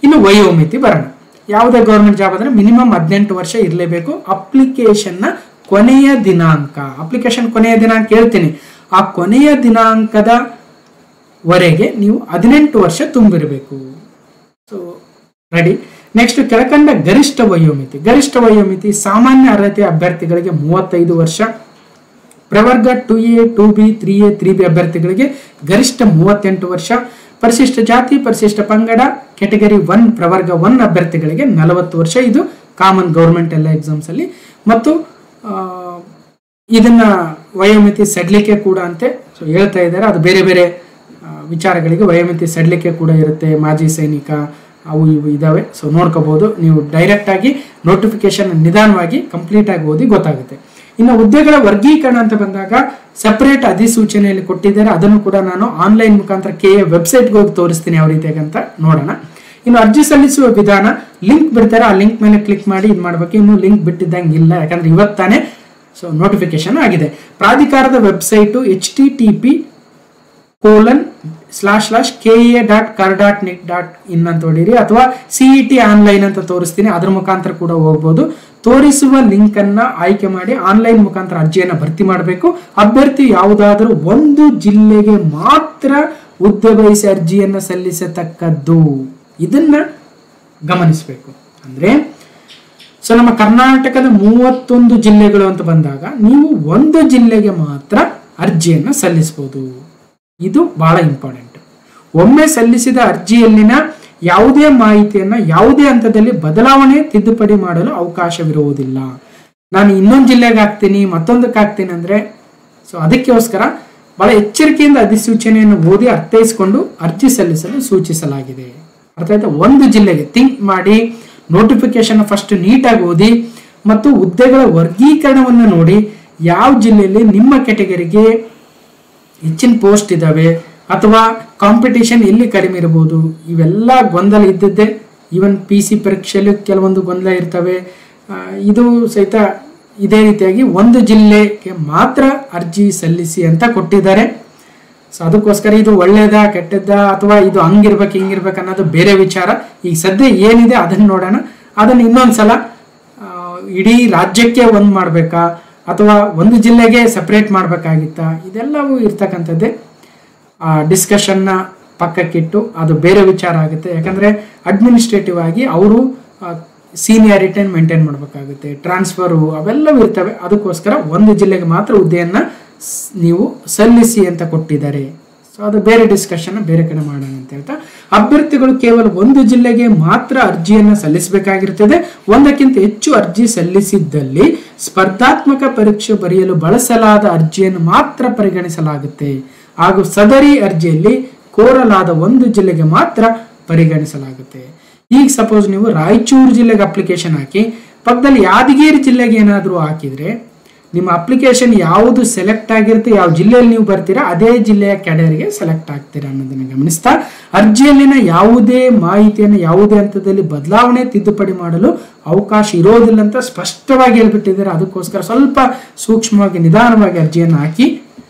ಇನ್ನು ವಯೋಮಿತಿ ಬರೋಣ. ಯಾವುದೇ ಗೌರ್ಮೆಂಟ್ ಜಾಬ್ ಅಂದ್ರೆ ಮಿನಿಮಮ್ 18 ವರ್ಷ ಇರಲೇಬೇಕು. ಅಪ್ಲಿಕೇಶನ್ ನ ಕೊನೆಯ ದಿನಾಂಕ, ಅಪ್ಲಿಕೇಶನ್ ಕೊನೆಯ ದಿನಾಂಕ ಹೇಳ್ತೀನಿ, ಆ ಕೊನೆಯ ದಿನಾಂಕದ ವರೆಗೆ ನೀವು 18 ವರ್ಷ ತುಂಬಿರಬೇಕು. So ready. ನೆಕ್ಸ್ಟ್ ಕೆಳಕಂಡ ಗರಿಷ್ಠ ವಯೋಮಿತಿ ಸಾಮಾನ್ಯ ಅರ್ಹತೆ ಅಭ್ಯರ್ಥಿಗಳಿಗೆ 35 ವರ್ಷ, ಪ್ರವರ್ಗ 2A 2B 3A 3B ಅಭ್ಯರ್ಥಿಗಳಿಗೆ ಗರಿಷ್ಠ 38 ವರ್ಷ, ಪರಿಶಿಷ್ಟ ಜಾತಿ ಪರಿಶಿಷ್ಟ ಪಂಗಡ ಕ್ಯಾಟಗರಿ 1 ಪ್ರವರ್ಗ 1 ಅಭ್ಯರ್ಥಿಗಳಿಗೆ 40 ವರ್ಷ. ಇದು ಕಾಮನ್ ಗೌರ್ಮೆಂಟ್ ಎಲ್ಲ ಎಕ್ಸಾಮ್ಸ್ ಅಲ್ಲಿ. ಮತ್ತು ಇದನ್ನ ವಯೋಮಿತಿ ಸಡಿಲಿಕೆ ಕೂಡ ಅಂತೆ ಸೊ ಹೇಳ್ತಾ ಇದ್ದಾರೆ. ಅದು ಬೇರೆ ಬೇರೆ ವಿಚಾರಗಳಿಗೆ ವಯೋಮಿತಿ ಸಡಿಲಿಕೆ ಕೂಡ ಇರುತ್ತೆ. ಮಾಜಿ ಸೈನಿಕ ಅವು ಇವು ಇದಾವೆ, ಸೊ ನೋಡ್ಕೋಬಹುದು. ನೀವು ಡೈರೆಕ್ಟ್ ಆಗಿ ನೋಟಿಫಿಕೇಶನ್ ನಿಧಾನವಾಗಿ ಕಂಪ್ಲೀಟ್ ಆಗಿ ಓದಿ ಗೊತ್ತಾಗುತ್ತೆ. ಇನ್ನು ಹುದ್ದೆಗಳ ವರ್ಗೀಕರಣ ಅಂತ ಬಂದಾಗ ಸಪರೇಟ್ ಅಧಿಸೂಚನೆಯಲ್ಲಿ ಕೊಟ್ಟಿದ್ದಾರೆ, ಅದನ್ನು ಕೂಡ ನಾನು ಆನ್ಲೈನ್ ಮುಖಾಂತರ KA ವೆಬ್ಸೈಟ್ಗೆ ಹೋಗಿ ತೋರಿಸ್ತೀನಿ ಯಾವ ರೀತಿಯಾಗಿ ಅಂತ ನೋಡೋಣ. ಇನ್ನು ಅರ್ಜಿ ಸಲ್ಲಿಸುವ ವಿಧಾನ, ಲಿಂಕ್ ಬಿಡ್ತಾರೆ, ಆ ಲಿಂಕ್ ಮೇಲೆ ಕ್ಲಿಕ್ ಮಾಡಿ ಇದು ಮಾಡ್ಬೇಕು. ಇನ್ನು ಲಿಂಕ್ ಬಿಟ್ಟಿದ್ದಂಗೆ ಇಲ್ಲ, ಯಾಕಂದ್ರೆ ಇವತ್ತಾನೆ ನೋಟಿಫಿಕೇಶನ್ ಆಗಿದೆ. ಪ್ರಾಧಿಕಾರದ ವೆಬ್ಸೈಟು http://ka.kar.net.in ಅಂತ ಹೊಡೀರಿ, ಅಥವಾ CET ಆನ್ಲೈನ್ ಅಂತ ತೋರಿಸ್ತೀನಿ, ಅದ್ರ ಮುಖಾಂತರ ಕೂಡ ಹೋಗ್ಬೋದು. ತೋರಿಸುವ ಲಿಂಕ್ ಅನ್ನ ಆಯ್ಕೆ ಮಾಡಿ ಆನ್ಲೈನ್ ಮುಖಾಂತರ ಅರ್ಜಿಯನ್ನು ಭರ್ತಿ ಮಾಡಬೇಕು. ಅಭ್ಯರ್ಥಿ ಯಾವುದಾದರೂ ಒಂದು ಜಿಲ್ಲೆಗೆ ಮಾತ್ರ ಹುದ್ದೆ ಬಯಸಿ ಅರ್ಜಿಯನ್ನು ಸಲ್ಲಿಸತಕ್ಕದ್ದು, ಇದನ್ನ ಗಮನಿಸಬೇಕು. ಅಂದ್ರೆ ನಮ್ಮ ಕರ್ನಾಟಕದ 31 ಜಿಲ್ಲೆಗಳು ಅಂತ ಬಂದಾಗ ನೀವು ಒಂದು ಜಿಲ್ಲೆಗೆ ಮಾತ್ರ ಅರ್ಜಿಯನ್ನು ಸಲ್ಲಿಸಬಹುದು. ಇದು ಬಹಳ ಇಂಪಾರ್ಟೆಂಟ್. ಒಮ್ಮೆ ಸಲ್ಲಿಸಿದ ಅರ್ಜಿಯಲ್ಲಿನ ಯಾವುದೇ ಮಾಹಿತಿಯನ್ನ ಯಾವುದೇ ಹಂತದಲ್ಲಿ ಬದಲಾವಣೆ ತಿದ್ದುಪಡಿ ಮಾಡಲು ಅವಕಾಶವಿರುವುದಿಲ್ಲ. ನಾನು ಇನ್ನೊಂದು ಜಿಲ್ಲೆಗೆ ಹಾಕ್ತೀನಿ, ಮತ್ತೊಂದಕ್ಕೆ ಹಾಕ್ತೀನಿ ಅಂದ್ರೆ ಅದಕ್ಕೋಸ್ಕರ ಬಹಳ ಎಚ್ಚರಿಕೆಯಿಂದ ಅಧಿಸೂಚನೆಯನ್ನು ಓದಿ ಅರ್ಥೈಸಿಕೊಂಡು ಅರ್ಜಿ ಸಲ್ಲಿಸಲು ಸೂಚಿಸಲಾಗಿದೆ. ಅರ್ಥ ಆಯ್ತಾ? ಒಂದು ಜಿಲ್ಲೆಗೆ ಥಿಂಕ್ ಮಾಡಿ, ನೋಟಿಫಿಕೇಶನ್ ಫಸ್ಟ್ ನೀಟಾಗಿ ಓದಿ ಮತ್ತು ಹುದ್ದೆಗಳ ವರ್ಗೀಕರಣವನ್ನು ನೋಡಿ, ಯಾವ ಜಿಲ್ಲೆಯಲ್ಲಿ ನಿಮ್ಮ ಕ್ಯಾಟಗರಿಗೆ ಹೆಚ್ಚಿನ ಪೋಸ್ಟ್ ಇದಾವೆ ಅಥವಾ ಕಾಂಪಿಟೇಷನ್ ಎಲ್ಲಿ ಕಡಿಮೆ ಇರಬಹುದು, ಇವೆಲ್ಲ ಗೊಂದಲ ಇದ್ದದ್ದೇ. ಈವನ್ PC ಪರೀಕ್ಷೆಯಲ್ಲಿ ಕೆಲವೊಂದು ಗೊಂದಲ ಇರ್ತವೆ. ಇದು ಸಹಿತ ಇದೇ ರೀತಿಯಾಗಿ ಒಂದು ಜಿಲ್ಲೆಗೆ ಮಾತ್ರ ಅರ್ಜಿ ಸಲ್ಲಿಸಿ ಅಂತ ಕೊಟ್ಟಿದ್ದಾರೆ. ಅದಕ್ಕೋಸ್ಕರ ಇದು ಒಳ್ಳೇದಾ ಕೆಟ್ಟದ್ದಾ ಅಥವಾ ಇದು ಹಂಗಿರ್ಬೇಕು ಹಿಂಗಿರ್ಬೇಕು ಅನ್ನೋದು ಬೇರೆ ವಿಚಾರ. ಈಗ ಸದ್ಯ ಏನಿದೆ ಅದನ್ನ ನೋಡೋಣ. ಅದನ್ನ ಇನ್ನೊಂದ್ಸಲ ಇಡೀ ರಾಜ್ಯಕ್ಕೆ ಒಂದು ಮಾಡ್ಬೇಕಾ ಅಥವಾ ಒಂದು ಜಿಲ್ಲೆಗೆ ಸಪ್ರೇಟ್ ಮಾಡ್ಬೇಕಾಗಿತ್ತಾ, ಇದೆಲ್ಲವೂ ಇರ್ತಕ್ಕಂಥದ್ದೇ. ಡಿಸ್ಕಷನ್ನ ಪಕ್ಕಕ್ಕಿಟ್ಟು ಅದು ಬೇರೆ ವಿಚಾರ ಆಗುತ್ತೆ. ಯಾಕಂದ್ರೆ ಅಡ್ಮಿನಿಸ್ಟ್ರೇಟಿವ್ ಆಗಿ ಅವರು ಸೀನಿಯಾರಿಟಿಯನ್ನು ಮೇಂಟೈನ್ ಮಾಡಬೇಕಾಗುತ್ತೆ, ಟ್ರಾನ್ಸ್ಫರು ಅವೆಲ್ಲವೂ ಇರ್ತವೆ. ಅದಕ್ಕೋಸ್ಕರ ಒಂದು ಜಿಲ್ಲೆಗೆ ಮಾತ್ರ ಹುದ್ದೆಯನ್ನ ನೀವು ಸಲ್ಲಿಸಿ ಅಂತ ಕೊಟ್ಟಿದ್ದಾರೆ. ಅದು ಬೇರೆ ಡಿಸ್ಕಷನ್ ಬೇರೆ ಕಡೆ ಮಾಡೋಣ ಅಂತ ಹೇಳ್ತಾ, ಅಭ್ಯರ್ಥಿಗಳು ಕೇವಲ ಒಂದು ಜಿಲ್ಲೆಗೆ ಮಾತ್ರ ಅರ್ಜಿಯನ್ನು ಸಲ್ಲಿಸಬೇಕಾಗಿರುತ್ತದೆ. ಒಂದಕ್ಕಿಂತ ಹೆಚ್ಚು ಅರ್ಜಿ ಸಲ್ಲಿಸಿದ್ದಲ್ಲಿ ಸ್ಪರ್ಧಾತ್ಮಕ ಪರೀಕ್ಷೆ ಬರೆಯಲು ಬಳಸಲಾದ ಅರ್ಜಿಯನ್ನು ಮಾತ್ರ ಪರಿಗಣಿಸಲಾಗುತ್ತೆ ಹಾಗೂ ಸದರಿ ಅರ್ಜಿಯಲ್ಲಿ ಕೋರಲಾದ ಒಂದು ಜಿಲ್ಲೆಗೆ ಮಾತ್ರ ಪರಿಗಣಿಸಲಾಗುತ್ತೆ. ಈಗ ಸಪೋಸ್ ನೀವು ರಾಯಚೂರು ಜಿಲ್ಲೆಗೆ ಅಪ್ಲಿಕೇಶನ್ ಹಾಕಿ ಪಕ್ಕದಲ್ಲಿ ಯಾದಗಿರಿ ಜಿಲ್ಲೆಗೆ ಏನಾದರೂ ಹಾಕಿದ್ರೆ ನಿಮ್ಮ ಅಪ್ಲಿಕೇಶನ್ ಯಾವುದು ಸೆಲೆಕ್ಟ್ ಆಗಿರುತ್ತೆ, ಯಾವ ಜಿಲ್ಲೆಯಲ್ಲಿ ನೀವು ಬರ್ತೀರಾ ಅದೇ ಜಿಲ್ಲೆಯ ಕ್ಯಾಟಗರಿಗೆ ಸೆಲೆಕ್ಟ್ ಆಗ್ತೀರಾ ಅನ್ನೋದನ್ನು ಗಮನಿಸ್ತಾ, ಅರ್ಜಿಯಲ್ಲಿನ ಯಾವುದೇ ಮಾಹಿತಿಯನ್ನು ಯಾವುದೇ ಹಂತದಲ್ಲಿ ಬದಲಾವಣೆ ತಿದ್ದುಪಡಿ ಮಾಡಲು ಅವಕಾಶ ಇರೋದಿಲ್ಲ ಅಂತ ಸ್ಪಷ್ಟವಾಗಿ ಹೇಳ್ಬಿಟ್ಟಿದ್ದಾರೆ. ಅದಕ್ಕೋಸ್ಕರ ಸ್ವಲ್ಪ ಸೂಕ್ಷ್ಮವಾಗಿ ನಿಧಾನವಾಗಿ ಅರ್ಜಿಯನ್ನು ಹಾಕಿ.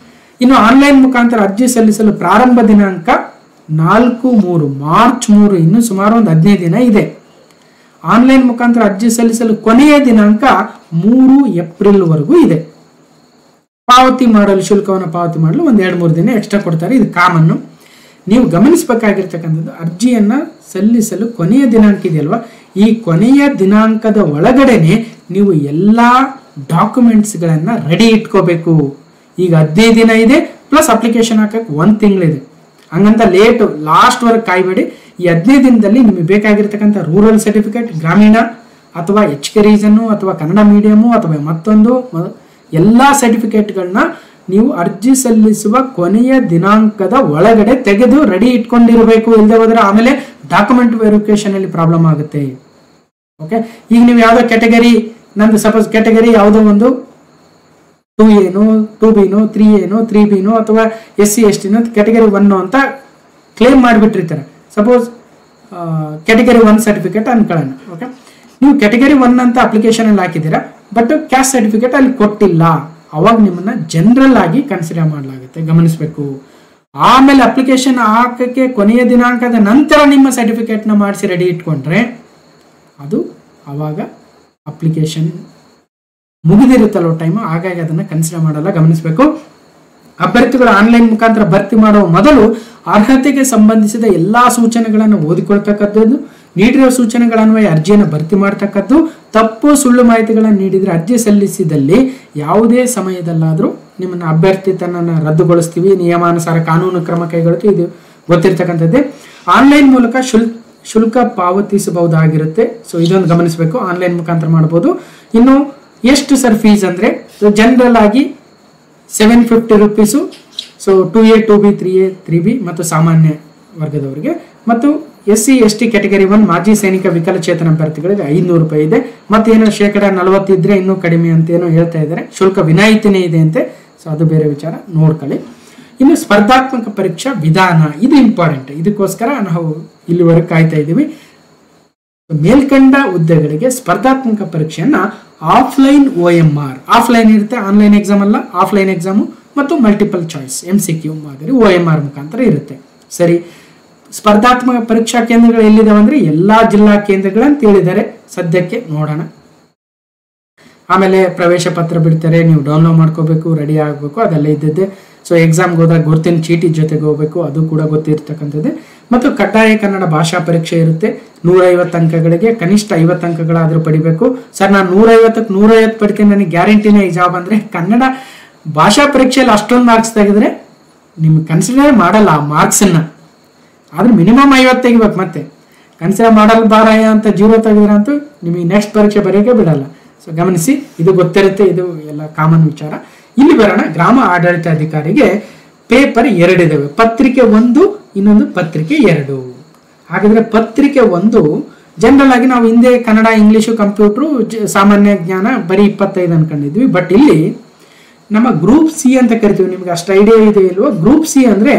ಇನ್ನು ಆನ್ಲೈನ್ ಮುಖಾಂತರ ಅರ್ಜಿ ಸಲ್ಲಿಸಲು ಪ್ರಾರಂಭ ದಿನಾಂಕ 4/3 ಮಾರ್ಚ್ 3, ಇನ್ನು ಸುಮಾರು ಒಂದು 15 ದಿನ ಇದೆ. ಆನ್ಲೈನ್ ಮುಖಾಂತರ ಅರ್ಜಿ ಸಲ್ಲಿಸಲು ಕೊನೆಯ ದಿನಾಂಕ 3 ಏಪ್ರಿಲ್ ವರೆಗೂ ಇದೆ. ಪಾವತಿ ಮಾಡಲು ಶುಲ್ಕವನ್ನು ಪಾವತಿ ಮಾಡಲು ಒಂದು 2-3 ದಿನ ಎಕ್ಸ್ಟ್ರಾ ಕೊಡ್ತಾರೆ. ಇದು ಕಾಮನ್ನು. ನೀವು ಗಮನಿಸಬೇಕಾಗಿರ್ತಕ್ಕಂಥದ್ದು, ಅರ್ಜಿಯನ್ನ ಸಲ್ಲಿಸಲು ಕೊನೆಯ ದಿನಾಂಕ ಇದೆಯಲ್ವಾ, ಈ ಕೊನೆಯ ದಿನಾಂಕದ ಒಳಗಡೆನೆ ನೀವು ಎಲ್ಲಾ ಡಾಕ್ಯುಮೆಂಟ್ಸ್ಗಳನ್ನ ರೆಡಿ ಇಟ್ಕೋಬೇಕು. ಈಗ 15 ದಿನ ಇದೆ ಪ್ಲಸ್ ಅಪ್ಲಿಕೇಶನ್ ಹಾಕಕ್ಕೆ 1 ತಿಂಗಳಿದೆ. ಹಂಗಂತ ಲೇಟ್ ಲಾಸ್ಟ್ ವರ್ಗ ಕಾಯ್ಬೇಡಿ. ಈ 15 ದಿನದಲ್ಲಿ ನಿಮಗೆ ಬೇಕಾಗಿರ್ತಕ್ಕಂಥ ರೂರಲ್ ಸರ್ಟಿಫಿಕೇಟ್, ಗ್ರಾಮೀಣ ಅಥವಾ HK ರೀಜನ್ನು ಅಥವಾ ಕನ್ನಡ ಮೀಡಿಯಮು ಅಥವಾ ಮತ್ತೊಂದು ಎಲ್ಲಾ ಸರ್ಟಿಫಿಕೇಟ್ಗಳನ್ನ ನೀವು ಅರ್ಜಿ ಸಲ್ಲಿಸುವ ಕೊನೆಯ ದಿನಾಂಕದ ಒಳಗಡೆ ತೆಗೆದು ರೆಡಿ ಇಟ್ಕೊಂಡಿರಬೇಕು. ಇಲ್ಲದೆ ಹೋದ್ರೆ ಆಮೇಲೆ ಡಾಕ್ಯುಮೆಂಟ್ ವೆರಿಫಿಕೇಶನ್ ಅಲ್ಲಿ ಪ್ರಾಬ್ಲಮ್ ಆಗುತ್ತೆ. ಓಕೆ, ಈಗ ನೀವು ಯಾವುದೋ ಕ್ಯಾಟಗರಿ, ನಂದು ಸಪೋಸ್ ಕ್ಯಾಟಗರಿ ಯಾವುದೋ ಒಂದು 2A, 2B, 3A, 3B ಅಥವಾ SC ST ಕ್ಯಾಟಗರಿ 1 ಅಂತ ಕ್ಲೇಮ್ ಮಾಡಿಬಿಟ್ಟಿರ್ತಾರೆ. ಸಪೋಸ್ ಕ್ಯಾಟಗರಿ 1 ಸರ್ಟಿಫಿಕೇಟ್ ಅನ್ಕೊಳ್ಳೋಣ. ಓಕೆ, ನೀವು ಕ್ಯಾಟಗರಿ 1 ಅಂತ ಅಪ್ಲಿಕೇಶನ್ ಅಲ್ಲಿ ಹಾಕಿದ್ದೀರಾ, ಬಟ್ ಕ್ಯಾಸ್ಟ್ ಸರ್ಟಿಫಿಕೇಟ್ ಅಲ್ಲಿ ಕೊಟ್ಟಿಲ್ಲ, ಅವಾಗ ನಿಮ್ಮನ್ನ ಜನರಲ್ ಆಗಿ ಕನ್ಸಿಡರ್ ಮಾಡಲಾಗುತ್ತೆ. ಗಮನಿಸಬೇಕು. ಆಮೇಲೆ ಅಪ್ಲಿಕೇಶನ್ ಹಾಕಕ್ಕೆ ಕೊನೆಯ ದಿನಾಂಕದ ನಂತರ ನಿಮ್ಮ ಸರ್ಟಿಫಿಕೇಟ್ನ ಮಾಡಿಸಿ ರೆಡಿ ಇಟ್ಕೊಂಡ್ರೆ ಅದು ಅವಾಗ ಅಪ್ಲಿಕೇಶನ್ ಮುಗಿದಿರುತ್ತಲ್ಲ ಟೈಮ್, ಹಾಗಾಗಿ ಅದನ್ನ ಕನ್ಸಿಡರ್ ಮಾಡಲ್ಲ. ಗಮನಿಸಬೇಕು. ಅಭ್ಯರ್ಥಿಗಳು ಆನ್ಲೈನ್ ಮುಖಾಂತರ ಭರ್ತಿ ಮಾಡುವ ಮೊದಲು ಅರ್ಹತೆಗೆ ಸಂಬಂಧಿಸಿದ ಎಲ್ಲಾ ಸೂಚನೆಗಳನ್ನು ಓದಿಕೊಳ್ತಕ್ಕದ್ದು, ನೀಡಿರುವ ಸೂಚನೆಗಳನ್ವಯ ಅರ್ಜಿಯನ್ನು ಭರ್ತಿ ಮಾಡತಕ್ಕದ್ದು, ತಪ್ಪು ಸುಳ್ಳು ಮಾಹಿತಿಗಳನ್ನು ನೀಡಿದರೆ ಅರ್ಜಿ ಸಲ್ಲಿಸಿದಲ್ಲಿ ಯಾವುದೇ ಸಮಯದಲ್ಲಾದರೂ ನಿಮ್ಮನ್ನ ಅಭ್ಯರ್ಥಿ ತನ್ನನ್ನು ರದ್ದುಗೊಳಿಸ್ತೀವಿ, ನಿಯಮಾನುಸಾರ ಕಾನೂನು ಕ್ರಮ ಕೈಗೊಳ್ಳುತ್ತೀವಿ, ಇದು ಗೊತ್ತಿರ್ತಕ್ಕಂಥದ್ದೇ. ಆನ್ಲೈನ್ ಮೂಲಕ ಶುಲ್ಕ ಪಾವತಿಸಬಹುದಾಗಿರುತ್ತೆ. ಸೊ ಇದೊಂದು ಗಮನಿಸಬೇಕು, ಆನ್ಲೈನ್ ಮುಖಾಂತರ ಮಾಡಬಹುದು. ಇನ್ನು ಎಷ್ಟು ಸರ್ ಫೀಸ್ ಅಂದ್ರೆ ಜನರಲ್ ಆಗಿ 750 rupees. So 2A, 2B, 3A, 3B ಮತ್ತು ಸಾಮಾನ್ಯ ವರ್ಗದವರಿಗೆ. ಮತ್ತು SC ST ಕ್ಯಾಟಗರಿ 1 ಮಾಜಿ ಸೈನಿಕ ವಿಕಲಚೇತನ ಅಭ್ಯರ್ಥಿಗಳಿಗೆ 500 ರೂಪಾಯಿ ಇದೆ. ಮತ್ತೇನೋ 40% ಇದ್ರೆ ಇನ್ನೂ ಕಡಿಮೆ ಅಂತ ಏನೋ ಹೇಳ್ತಾ ಇದ್ದಾರೆ. ಶುಲ್ಕ ವಿನಾಯಿತಿನೇ ಇದೆ ಅಂತೆ. ಸೊ ಅದು ಬೇರೆ ವಿಚಾರ, ನೋಡ್ಕೊಳ್ಳಿ. ಇನ್ನು ಸ್ಪರ್ಧಾತ್ಮಕ ಪರೀಕ್ಷಾ ವಿಧಾನ, ಇದು ಇಂಪಾರ್ಟೆಂಟ್. ಇದಕ್ಕೋಸ್ಕರ ನಾವು ಇಲ್ಲಿವರೆಗೆ ಕಾಯ್ತಾ ಇದ್ದೀವಿ. ಮೇಲ್ಕಂಡ ಹುದ್ದೆಗಳಿಗೆ ಸ್ಪರ್ಧಾತ್ಮಕ ಪರೀಕ್ಷೆಯನ್ನ ಆಫ್ಲೈನ್ OMR, ಆಫ್ಲೈನ್ ಇರುತ್ತೆ, ಆನ್ಲೈನ್ ಎಕ್ಸಾಮ್ ಅಲ್ಲ, ಆಫ್ಲೈನ್ ಎಕ್ಸಾಮು ಮತ್ತು ಮಲ್ಟಿಪಲ್ ಚಾಯ್ಸ್ MCQ ಮಾದರಿ OMR ಮುಖಾಂತರ ಇರುತ್ತೆ. ಸರಿ, ಸ್ಪರ್ಧಾತ್ಮಕ ಪರೀಕ್ಷಾ ಕೇಂದ್ರಗಳು ಎಲ್ಲಿದಾವೆ ಅಂದ್ರೆ ಎಲ್ಲಾ ಜಿಲ್ಲಾ ಕೇಂದ್ರಗಳಂತ ಹೇಳಿದ್ದಾರೆ. ಸದ್ಯಕ್ಕೆ ನೋಡೋಣ. ಆಮೇಲೆ ಪ್ರವೇಶ ಪತ್ರ ಬಿಡ್ತಾರೆ, ನೀವು ಡೌನ್ಲೋಡ್ ಮಾಡ್ಕೋಬೇಕು, ರೆಡಿ ಆಗಬೇಕು, ಅದೆಲ್ಲ ಇದ್ದಿದ್ದೆ. ಸೊ ಎಕ್ಸಾಮ್ಗೆ ಹೋದಾಗ ಗುರುತಿನ ಚೀಟಿ ಜೊತೆಗೆ ಹೋಗ್ಬೇಕು, ಅದು ಕೂಡ ಗೊತ್ತಿರ್ತಕ್ಕಂಥದ್ದೇ. ಮತ್ತು ಕಡ್ಡಾಯ ಕನ್ನಡ ಭಾಷಾ ಪರೀಕ್ಷೆ ಇರುತ್ತೆ. 150 ಅಂಕಗಳಿಗೆ ಕನಿಷ್ಠ 50 ಅಂಕಗಳಾದ್ರೂ ಪಡಿಬೇಕು. ಸರ್ ನಾನು 150ಕ್ಕೆ 150 ಪಡ್ಕೊಂಡು ನನಗೆ ಗ್ಯಾರಂಟಿನೇ ಈ ಜಾಬ್ ಅಂದ್ರೆ, ಕನ್ನಡ ಭಾಷಾ ಪರೀಕ್ಷೆಯಲ್ಲಿ ಅಷ್ಟೊಂದು ಮಾರ್ಕ್ಸ್ ತೆಗೆದ್ರೆ ನಿಮ್ಗೆ ಕನ್ಸಿಡರ್ ಮಾಡಲ್ಲ ಆ ಮಾರ್ಕ್ಸನ್ನ. ಆದ್ರೆ ಮಿನಿಮಮ್ 50 ತೆಗಿಬೇಕು. ಮತ್ತೆ ಕನ್ಸಿಡರ್ ಮಾಡಲ್ ಬಾರಯ್ಯ ಅಂತ 0 ತೆಗೆದ್ರೆ ಅಂತೂ ನಿಮಗೆ ನೆಕ್ಸ್ಟ್ ಪರೀಕ್ಷೆ ಬರೆಯೋಕೆ ಬಿಡಲ್ಲ. ಸೊ ಗಮನಿಸಿ, ಇದು ಗೊತ್ತಿರುತ್ತೆ, ಇದು ಎಲ್ಲ ಕಾಮನ್ ವಿಚಾರ. ಇಲ್ಲಿ ಬರೋಣ. ಗ್ರಾಮ ಆಡಳಿತಾಧಿಕಾರಿಗೆ ಪೇಪರ್ 2 ಇದಾವೆ. ಪತ್ರಿಕೆ 1, ಇನ್ನೊಂದು ಪತ್ರಿಕೆ 2. ಹಾಗಾದ್ರೆ ಪತ್ರಿಕೆ 1 ಜನರಲ್ ಆಗಿ ನಾವು ಹಿಂದೆ ಕನ್ನಡ, ಇಂಗ್ಲಿಷು, ಕಂಪ್ಯೂಟರ್, ಸಾಮಾನ್ಯ ಜ್ಞಾನ ಬರೀ 25 ಅನ್ಕೊಂಡಿದ್ವಿ. ಬಟ್ ಇಲ್ಲಿ ನಮ್ಮ ಗ್ರೂಪ್ ಸಿ ಅಂತ ಕರಿತೀವಿ. ನಿಮ್ಗೆ ಅಷ್ಟು ಐಡಿಯಾ ಇದೆ ಇಲ್ವೋ? ಗ್ರೂಪ್ ಸಿ ಅಂದ್ರೆ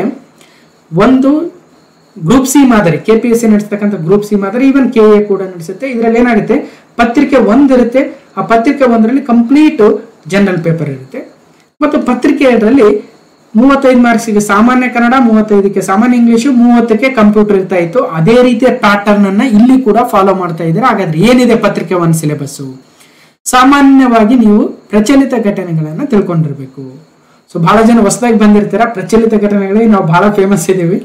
ಒಂದು ಗ್ರೂಪ್ ಸಿ ಮಾದರಿ, KPSC ನಡೆಸ್ತಕ್ಕಂಥ ಗ್ರೂಪ್ ಸಿ ಮಾದರಿ, ಈವನ್ KA ಕೂಡ ನಡೆಸುತ್ತೆ. ಇದರಲ್ಲಿ ಏನಾಗುತ್ತೆ, ಪತ್ರಿಕೆ 1 ಇರುತ್ತೆ. ಆ ಪತ್ರಿಕೆ 1ರಲ್ಲಿ ಕಂಪ್ಲೀಟ್ ಜನರಲ್ ಪೇಪರ್ ಇರುತ್ತೆ. ಮತ್ತು ಪತ್ರಿಕೆ 2ರಲ್ಲಿ 35 ಮಾರ್ಕ್ಸ್ಗೆ ಸಾಮಾನ್ಯ ಕನ್ನಡ, 35ಕ್ಕೆ ಸಾಮಾನ್ಯ ಇಂಗ್ಲಿಷು, 30ಕ್ಕೆ ಕಂಪ್ಯೂಟರ್ ಇರ್ತಾ ಇತ್ತು. ಅದೇ ರೀತಿಯ ಪ್ಯಾಟರ್ನ್ ಅನ್ನ ಇಲ್ಲಿ ಕೂಡ ಫಾಲೋ ಮಾಡ್ತಾ ಇದ್ದಾರೆ. ಹಾಗಾದ್ರೆ ಏನಿದೆ ಪತ್ರಿಕೆ 1 ಸಿಲೆಬಸ್ಸು? ಸಾಮಾನ್ಯವಾಗಿ ನೀವು ಪ್ರಚಲಿತ ಘಟನೆಗಳನ್ನ ತಿಳ್ಕೊಂಡಿರ್ಬೇಕು. ಸೊ ಬಹಳ ಜನ ಹೊಸದಾಗಿ ಬಂದಿರ್ತೀರ, ಪ್ರಚಲಿತ ಘಟನೆಗಳಿಗೆ ನಾವು ಬಹಳ ಫೇಮಸ್ ಇದ್ದೀವಿ,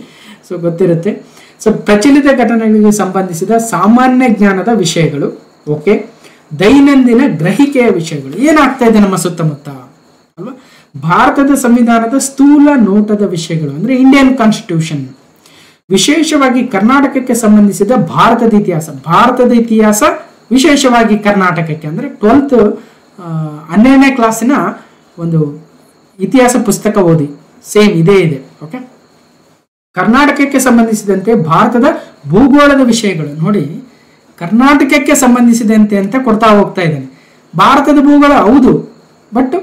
ಸೊ ಗೊತ್ತಿರುತ್ತೆ. ಸೊ ಪ್ರಚಲಿತ ಘಟನೆಗಳಿಗೆ ಸಂಬಂಧಿಸಿದ ಸಾಮಾನ್ಯ ಜ್ಞಾನದ ವಿಷಯಗಳು, ಓಕೆ, ದೈನಂದಿನ ಗ್ರಹಿಕೆಯ ವಿಷಯಗಳು, ಏನಾಗ್ತಾ ಇದೆ ನಮ್ಮ ಸುತ್ತಮುತ್ತ ಅಲ್ವಾ, ಭಾರತದ ಸಂವಿಧಾನದ ಸ್ಥೂಲ ನೋಟದ ವಿಷಯಗಳು ಅಂದ್ರೆ ಇಂಡಿಯನ್ ಕಾನ್ಸ್ಟಿಟ್ಯೂಷನ್, ವಿಶೇಷವಾಗಿ ಕರ್ನಾಟಕಕ್ಕೆ ಸಂಬಂಧಿಸಿದ ಭಾರತದ ಇತಿಹಾಸ ವಿಶೇಷವಾಗಿ ಕರ್ನಾಟಕಕ್ಕೆ ಅಂದ್ರೆ 12th 12ನೇ ಕ್ಲಾಸಿನ ಒಂದು ಇತಿಹಾಸ ಪುಸ್ತಕ ಓದಿ, ಸೇಮ್ ಇದೇ ಇದೆ. ಓಕೆ, ಕರ್ನಾಟಕಕ್ಕೆ ಸಂಬಂಧಿಸಿದಂತೆ ಭಾರತದ ಭೂಗೋಳದ ವಿಷಯಗಳು ನೋಡಿ, ಕರ್ನಾಟಕಕ್ಕೆ ಸಂಬಂಧಿಸಿದಂತೆ ಅಂತ ಕೊಡ್ತಾ ಹೋಗ್ತಾ ಇದ್ದಾನೆ. ಭಾರತದ ಭೂಗೋಳ ಹೌದು, ಬಟ್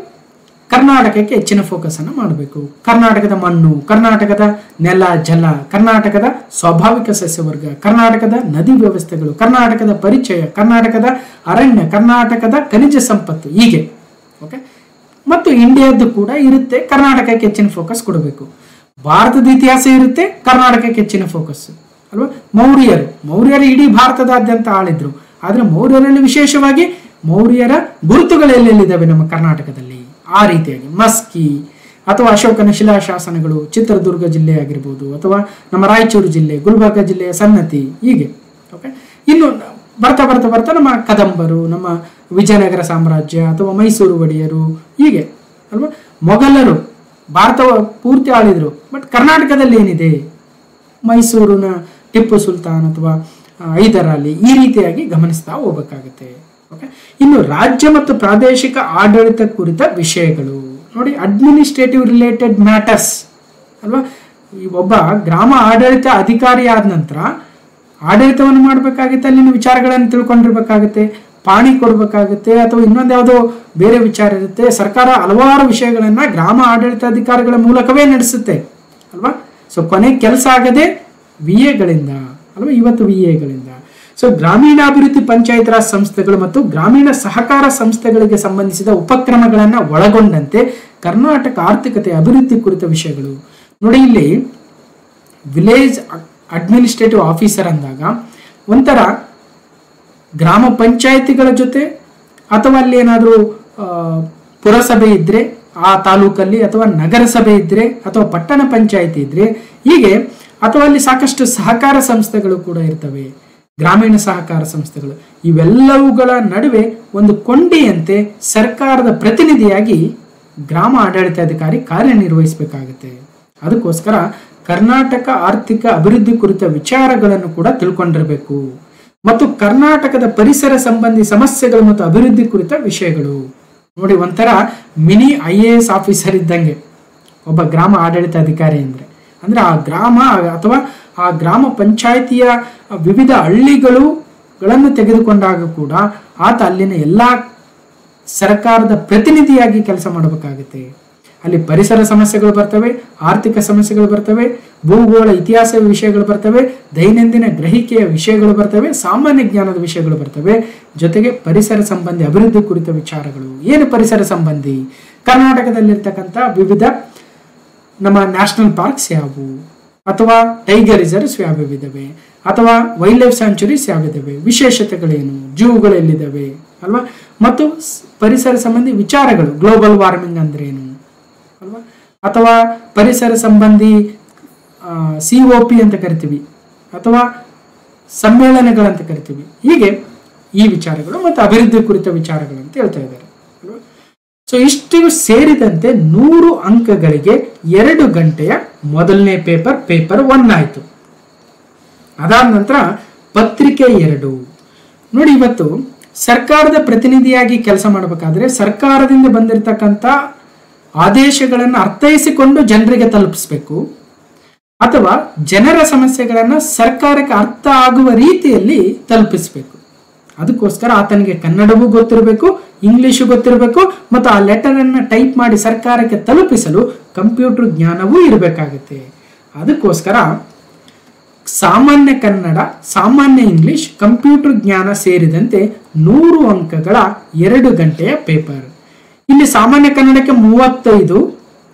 ಕರ್ನಾಟಕಕ್ಕೆ ಹೆಚ್ಚಿನ ಫೋಕಸ್ ಅನ್ನು ಮಾಡಬೇಕು. ಕರ್ನಾಟಕದ ಮಣ್ಣು, ಕರ್ನಾಟಕದ ನೆಲ ಜಲ, ಕರ್ನಾಟಕದ ಸ್ವಾಭಾವಿಕ ಸಸ್ಯವರ್ಗ, ಕರ್ನಾಟಕದ ನದಿ ವ್ಯವಸ್ಥೆಗಳು, ಕರ್ನಾಟಕದ ಪರಿಚಯ, ಕರ್ನಾಟಕದ ಅರಣ್ಯ, ಕರ್ನಾಟಕದ ಖನಿಜ ಸಂಪತ್ತು, ಹೀಗೆ. ಓಕೆ, ಮತ್ತು ಇಂಡಿಯಾದ್ದು ಕೂಡ ಇರುತ್ತೆ, ಕರ್ನಾಟಕಕ್ಕೆ ಹೆಚ್ಚಿನ ಫೋಕಸ್ ಕೊಡಬೇಕು. ಭಾರತದ ಇತಿಹಾಸ ಇರುತ್ತೆ, ಕರ್ನಾಟಕಕ್ಕೆ ಹೆಚ್ಚಿನ ಫೋಕಸ್ ಅಲ್ವಾ. ಮೌರ್ಯರು ಇಡೀ ಭಾರತದಾದ್ಯಂತ ಆಳಿದ್ರು. ಆದ್ರೆ ಮೌರ್ಯರಲ್ಲಿ ವಿಶೇಷವಾಗಿ ಮೌರ್ಯರ ಗುರುತುಗಳು ಎಲ್ಲೆಲ್ಲಿದ್ದಾವೆ ನಮ್ಮ ಕರ್ನಾಟಕದಲ್ಲಿ, ಆ ರೀತಿಯಾಗಿ ಮಸ್ಕಿ ಅಥವಾ ಅಶೋಕನ ಶಿಲಾಶಾಸನಗಳು, ಚಿತ್ರದುರ್ಗ ಜಿಲ್ಲೆ ಆಗಿರ್ಬೋದು, ಅಥವಾ ನಮ್ಮ ರಾಯಚೂರು ಜಿಲ್ಲೆ, ಗುಲ್ಬರ್ಗ ಜಿಲ್ಲೆಯ ಸನ್ನತಿ, ಹೀಗೆ. ಓಕೆ, ಇನ್ನು ಬರ್ತಾ ಬರ್ತಾ ಬರ್ತಾ ನಮ್ಮ ಕದಂಬರು, ನಮ್ಮ ವಿಜಯನಗರ ಸಾಮ್ರಾಜ್ಯ ಅಥವಾ ಮೈಸೂರು ಒಡೆಯರು, ಹೀಗೆ ಅಲ್ವಾ. ಮೊಘಲರು ಭಾರತ ಪೂರ್ತಿ ಆಳಿದ್ರು, ಬಟ್ ಕರ್ನಾಟಕದಲ್ಲಿ ಏನಿದೆ, ಮೈಸೂರಿನ ಟಿಪ್ಪು ಸುಲ್ತಾನ್ ಅಥವಾ ಹೈದರ್ ಅಲಿ, ಈ ರೀತಿಯಾಗಿ ಗಮನಿಸ್ತಾ ಹೋಗ್ಬೇಕಾಗುತ್ತೆ. ಓಕೆ, ಇನ್ನು ರಾಜ್ಯ ಮತ್ತು ಪ್ರಾದೇಶಿಕ ಆಡಳಿತ ಕುರಿತ ವಿಷಯಗಳು ನೋಡಿ, ಅಡ್ಮಿನಿಸ್ಟ್ರೇಟಿವ್ ರಿಲೇಟೆಡ್ ಮ್ಯಾಟರ್ಸ್ ಅಲ್ವಾ. ಒಬ್ಬ ಗ್ರಾಮ ಆಡಳಿತ ಅಧಿಕಾರಿ ಆದ ನಂತರ ಆಡಳಿತವನ್ನು ಮಾಡಬೇಕಾಗುತ್ತೆ, ಅಲ್ಲಿನ ವಿಚಾರಗಳನ್ನು ತಿಳ್ಕೊಂಡಿರ್ಬೇಕಾಗುತ್ತೆ, ಪಾಣಿ ಕೊಡ್ಬೇಕಾಗುತ್ತೆ, ಅಥವಾ ಇನ್ನೊಂದು ಯಾವುದೋ ಬೇರೆ ವಿಚಾರ ಇರುತ್ತೆ. ಸರ್ಕಾರ ಹಲವಾರು ವಿಷಯಗಳನ್ನ ಗ್ರಾಮ ಆಡಳಿತಾಧಿಕಾರಿಗಳ ಮೂಲಕವೇ ನಡೆಸುತ್ತೆ ಅಲ್ವಾ. ಸೊ ಕೊನೆ ಕೆಲಸ ಆಗದೆ VAಗಳಿಂದ ಅಲ್ವಾ, ಇವತ್ತು VAಗಳಿಂದ. ಸೊ ಗ್ರಾಮೀಣಾಭಿವೃದ್ಧಿ ಪಂಚಾಯತ್ ರಾಜ್ ಸಂಸ್ಥೆಗಳು ಮತ್ತು ಗ್ರಾಮೀಣ ಸಹಕಾರ ಸಂಸ್ಥೆಗಳಿಗೆ ಸಂಬಂಧಿಸಿದ ಉಪಕ್ರಮಗಳನ್ನ ಒಳಗೊಂಡಂತೆ ಕರ್ನಾಟಕ ಆರ್ಥಿಕತೆ ಅಭಿವೃದ್ಧಿ ಕುರಿತ ವಿಷಯಗಳು ನೋಡಿ. ಇಲ್ಲಿ ವಿಲೇಜ್ ಅಡ್ಮಿನಿಸ್ಟ್ರೇಟಿವ್ ಆಫೀಸರ್ ಅಂದಾಗ ಒಂಥರ ಗ್ರಾಮ ಪಂಚಾಯತಿಗಳ ಜೊತೆ, ಅಥವಾ ಅಲ್ಲಿ ಏನಾದರೂ ಪುರಸಭೆ ಇದ್ರೆ ಆ ತಾಲೂಕಲ್ಲಿ, ಅಥವಾ ನಗರಸಭೆ ಇದ್ರೆ, ಅಥವಾ ಪಟ್ಟಣ ಪಂಚಾಯತಿ ಇದ್ರೆ, ಹೀಗೆ, ಅಥವಾ ಅಲ್ಲಿ ಸಾಕಷ್ಟು ಸಹಕಾರ ಸಂಸ್ಥೆಗಳು ಕೂಡ ಇರ್ತವೆ, ಗ್ರಾಮೀಣ ಸಹಕಾರ ಸಂಸ್ಥೆಗಳು. ಇವೆಲ್ಲವುಗಳ ನಡುವೆ ಒಂದು ಕೊಂಡಿಯಂತೆ ಸರ್ಕಾರದ ಪ್ರತಿನಿಧಿಯಾಗಿ ಗ್ರಾಮ ಆಡಳಿತಾಧಿಕಾರಿ ಕಾರ್ಯನಿರ್ವಹಿಸಬೇಕಾಗುತ್ತೆ. ಅದಕ್ಕೋಸ್ಕರ ಕರ್ನಾಟಕ ಆರ್ಥಿಕ ಅಭಿವೃದ್ಧಿ ಕುರಿತ ವಿಚಾರಗಳನ್ನು ಕೂಡ ತಿಳ್ಕೊಂಡಿರಬೇಕು. ಮತ್ತು ಕರ್ನಾಟಕದ ಪರಿಸರ ಸಂಬಂಧಿ ಸಮಸ್ಯೆಗಳು ಮತ್ತು ಅಭಿವೃದ್ಧಿ ಕುರಿತ ವಿಷಯಗಳು ನೋಡಿ, ಒಂಥರ ಮಿನಿ IAS ಆಫೀಸರ್ ಇದ್ದಂಗೆ ಒಬ್ಬ ಗ್ರಾಮ ಆಡಳಿತಾಧಿಕಾರಿ ಅಂದ್ರೆ ಅಂದರೆ ಆ ಗ್ರಾಮ ಅಥವಾ ಆ ಗ್ರಾಮ ಪಂಚಾಯಿತಿಯ ವಿವಿಧ ಹಳ್ಳಿಗಳನ್ನು ತೆಗೆದುಕೊಂಡಾಗ ಕೂಡ ಆತ ಅಲ್ಲಿನ ಎಲ್ಲ ಸರ್ಕಾರದ ಪ್ರತಿನಿಧಿಯಾಗಿ ಕೆಲಸ ಮಾಡಬೇಕಾಗುತ್ತೆ. ಅಲ್ಲಿ ಪರಿಸರ ಸಮಸ್ಯೆಗಳು ಬರ್ತವೆ, ಆರ್ಥಿಕ ಸಮಸ್ಯೆಗಳು ಬರ್ತವೆ, ಭೂಗೋಳ ಇತಿಹಾಸ ವಿಷಯಗಳು ಬರ್ತವೆ, ದೈನಂದಿನ ಗ್ರಹಿಕೆಯ ವಿಷಯಗಳು ಬರ್ತವೆ, ಸಾಮಾನ್ಯ ಜ್ಞಾನದ ವಿಷಯಗಳು ಬರ್ತವೆ, ಜೊತೆಗೆ ಪರಿಸರ ಸಂಬಂಧಿ ಅಭಿವೃದ್ಧಿ ಕುರಿತ ವಿಚಾರಗಳು. ಏನು ಪರಿಸರ ಸಂಬಂಧಿ? ಕರ್ನಾಟಕದಲ್ಲಿರ್ತಕ್ಕಂಥ ವಿವಿಧ ನಮ್ಮ ನ್ಯಾಷನಲ್ ಪಾರ್ಕ್ಸ್ ಯಾವುವು, ಅಥವಾ ಟೈಗರ್ ರಿಸರ್ವ್ಸ್ ಯಾವ್ಯಾವಿದ್ದಾವೆ, ಅಥವಾ ವೈಲ್ಡ್ ಲೈಫ್ ಸ್ಯಾಂಚುರೀಸ್ ಯಾವಿದ್ದಾವೆ, ವಿಶೇಷತೆಗಳೇನು, ಜೂಗಳು ಎಲ್ಲಿದ್ದಾವೆ ಅಲ್ವಾ, ಮತ್ತು ಪರಿಸರ ಸಂಬಂಧಿ ವಿಚಾರಗಳು, ಗ್ಲೋಬಲ್ ವಾರ್ಮಿಂಗ್ ಅಂದ್ರೇನು ಅಲ್ವಾ, ಅಥವಾ ಪರಿಸರ ಸಂಬಂಧಿ COP ಅಂತ ಕರಿತೀವಿ, ಅಥವಾ ಸಮ್ಮೇಳನಗಳಂತ ಕರಿತೀವಿ. ಹೀಗೆ ಈ ವಿಚಾರಗಳು ಮತ್ತು ಅಭಿವೃದ್ಧಿ ಕುರಿತ ವಿಚಾರಗಳು ಅಂತ ಹೇಳ್ತಾ ಇದ್ದಾರೆ. ಸೊ ಇಷ್ಟು ಸೇರಿದಂತೆ 100 ಅಂಕಗಳಿಗೆ 2 ಗಂಟೆಯ ಮೊದಲನೇ ಪೇಪರ್ 1 ಆಯಿತು. ಅದಾದ ನಂತರ ಪತ್ರಿಕೆ 2. ನೋಡಿ, ಇವತ್ತು ಸರ್ಕಾರದ ಪ್ರತಿನಿಧಿಯಾಗಿ ಕೆಲಸ ಮಾಡಬೇಕಾದ್ರೆ ಸರ್ಕಾರದಿಂದ ಬಂದಿರತಕ್ಕಂಥ ಆದೇಶಗಳನ್ನು ಅರ್ಥೈಸಿಕೊಂಡು ಜನರಿಗೆ ತಲುಪಿಸ್ಬೇಕು, ಅಥವಾ ಜನರ ಸಮಸ್ಯೆಗಳನ್ನು ಸರ್ಕಾರಕ್ಕೆ ಅರ್ಥ ಆಗುವ ರೀತಿಯಲ್ಲಿ ತಲುಪಿಸ್ಬೇಕು. ಅದಕ್ಕೋಸ್ಕರ ಆತನಿಗೆ ಕನ್ನಡವೂ ಗೊತ್ತಿರಬೇಕು, ಇಂಗ್ಲಿಷು ಗೊತ್ತಿರಬೇಕು, ಮತ್ತು ಆ ಲೆಟರ್ ಅನ್ನು ಟೈಪ್ ಮಾಡಿ ಸರ್ಕಾರಕ್ಕೆ ತಲುಪಿಸಲು ಕಂಪ್ಯೂಟರ್ ಜ್ಞಾನವೂ ಇರಬೇಕಾಗುತ್ತೆ. ಅದಕ್ಕೋಸ್ಕರ ಸಾಮಾನ್ಯ ಕನ್ನಡ, ಸಾಮಾನ್ಯ ಇಂಗ್ಲಿಷ್, ಕಂಪ್ಯೂಟರ್ ಜ್ಞಾನ ಸೇರಿದಂತೆ 100 ಅಂಕಗಳ 2 ಗಂಟೆಯ ಪೇಪರ್. ಇಲ್ಲಿ ಸಾಮಾನ್ಯ ಕನ್ನಡಕ್ಕೆ 35,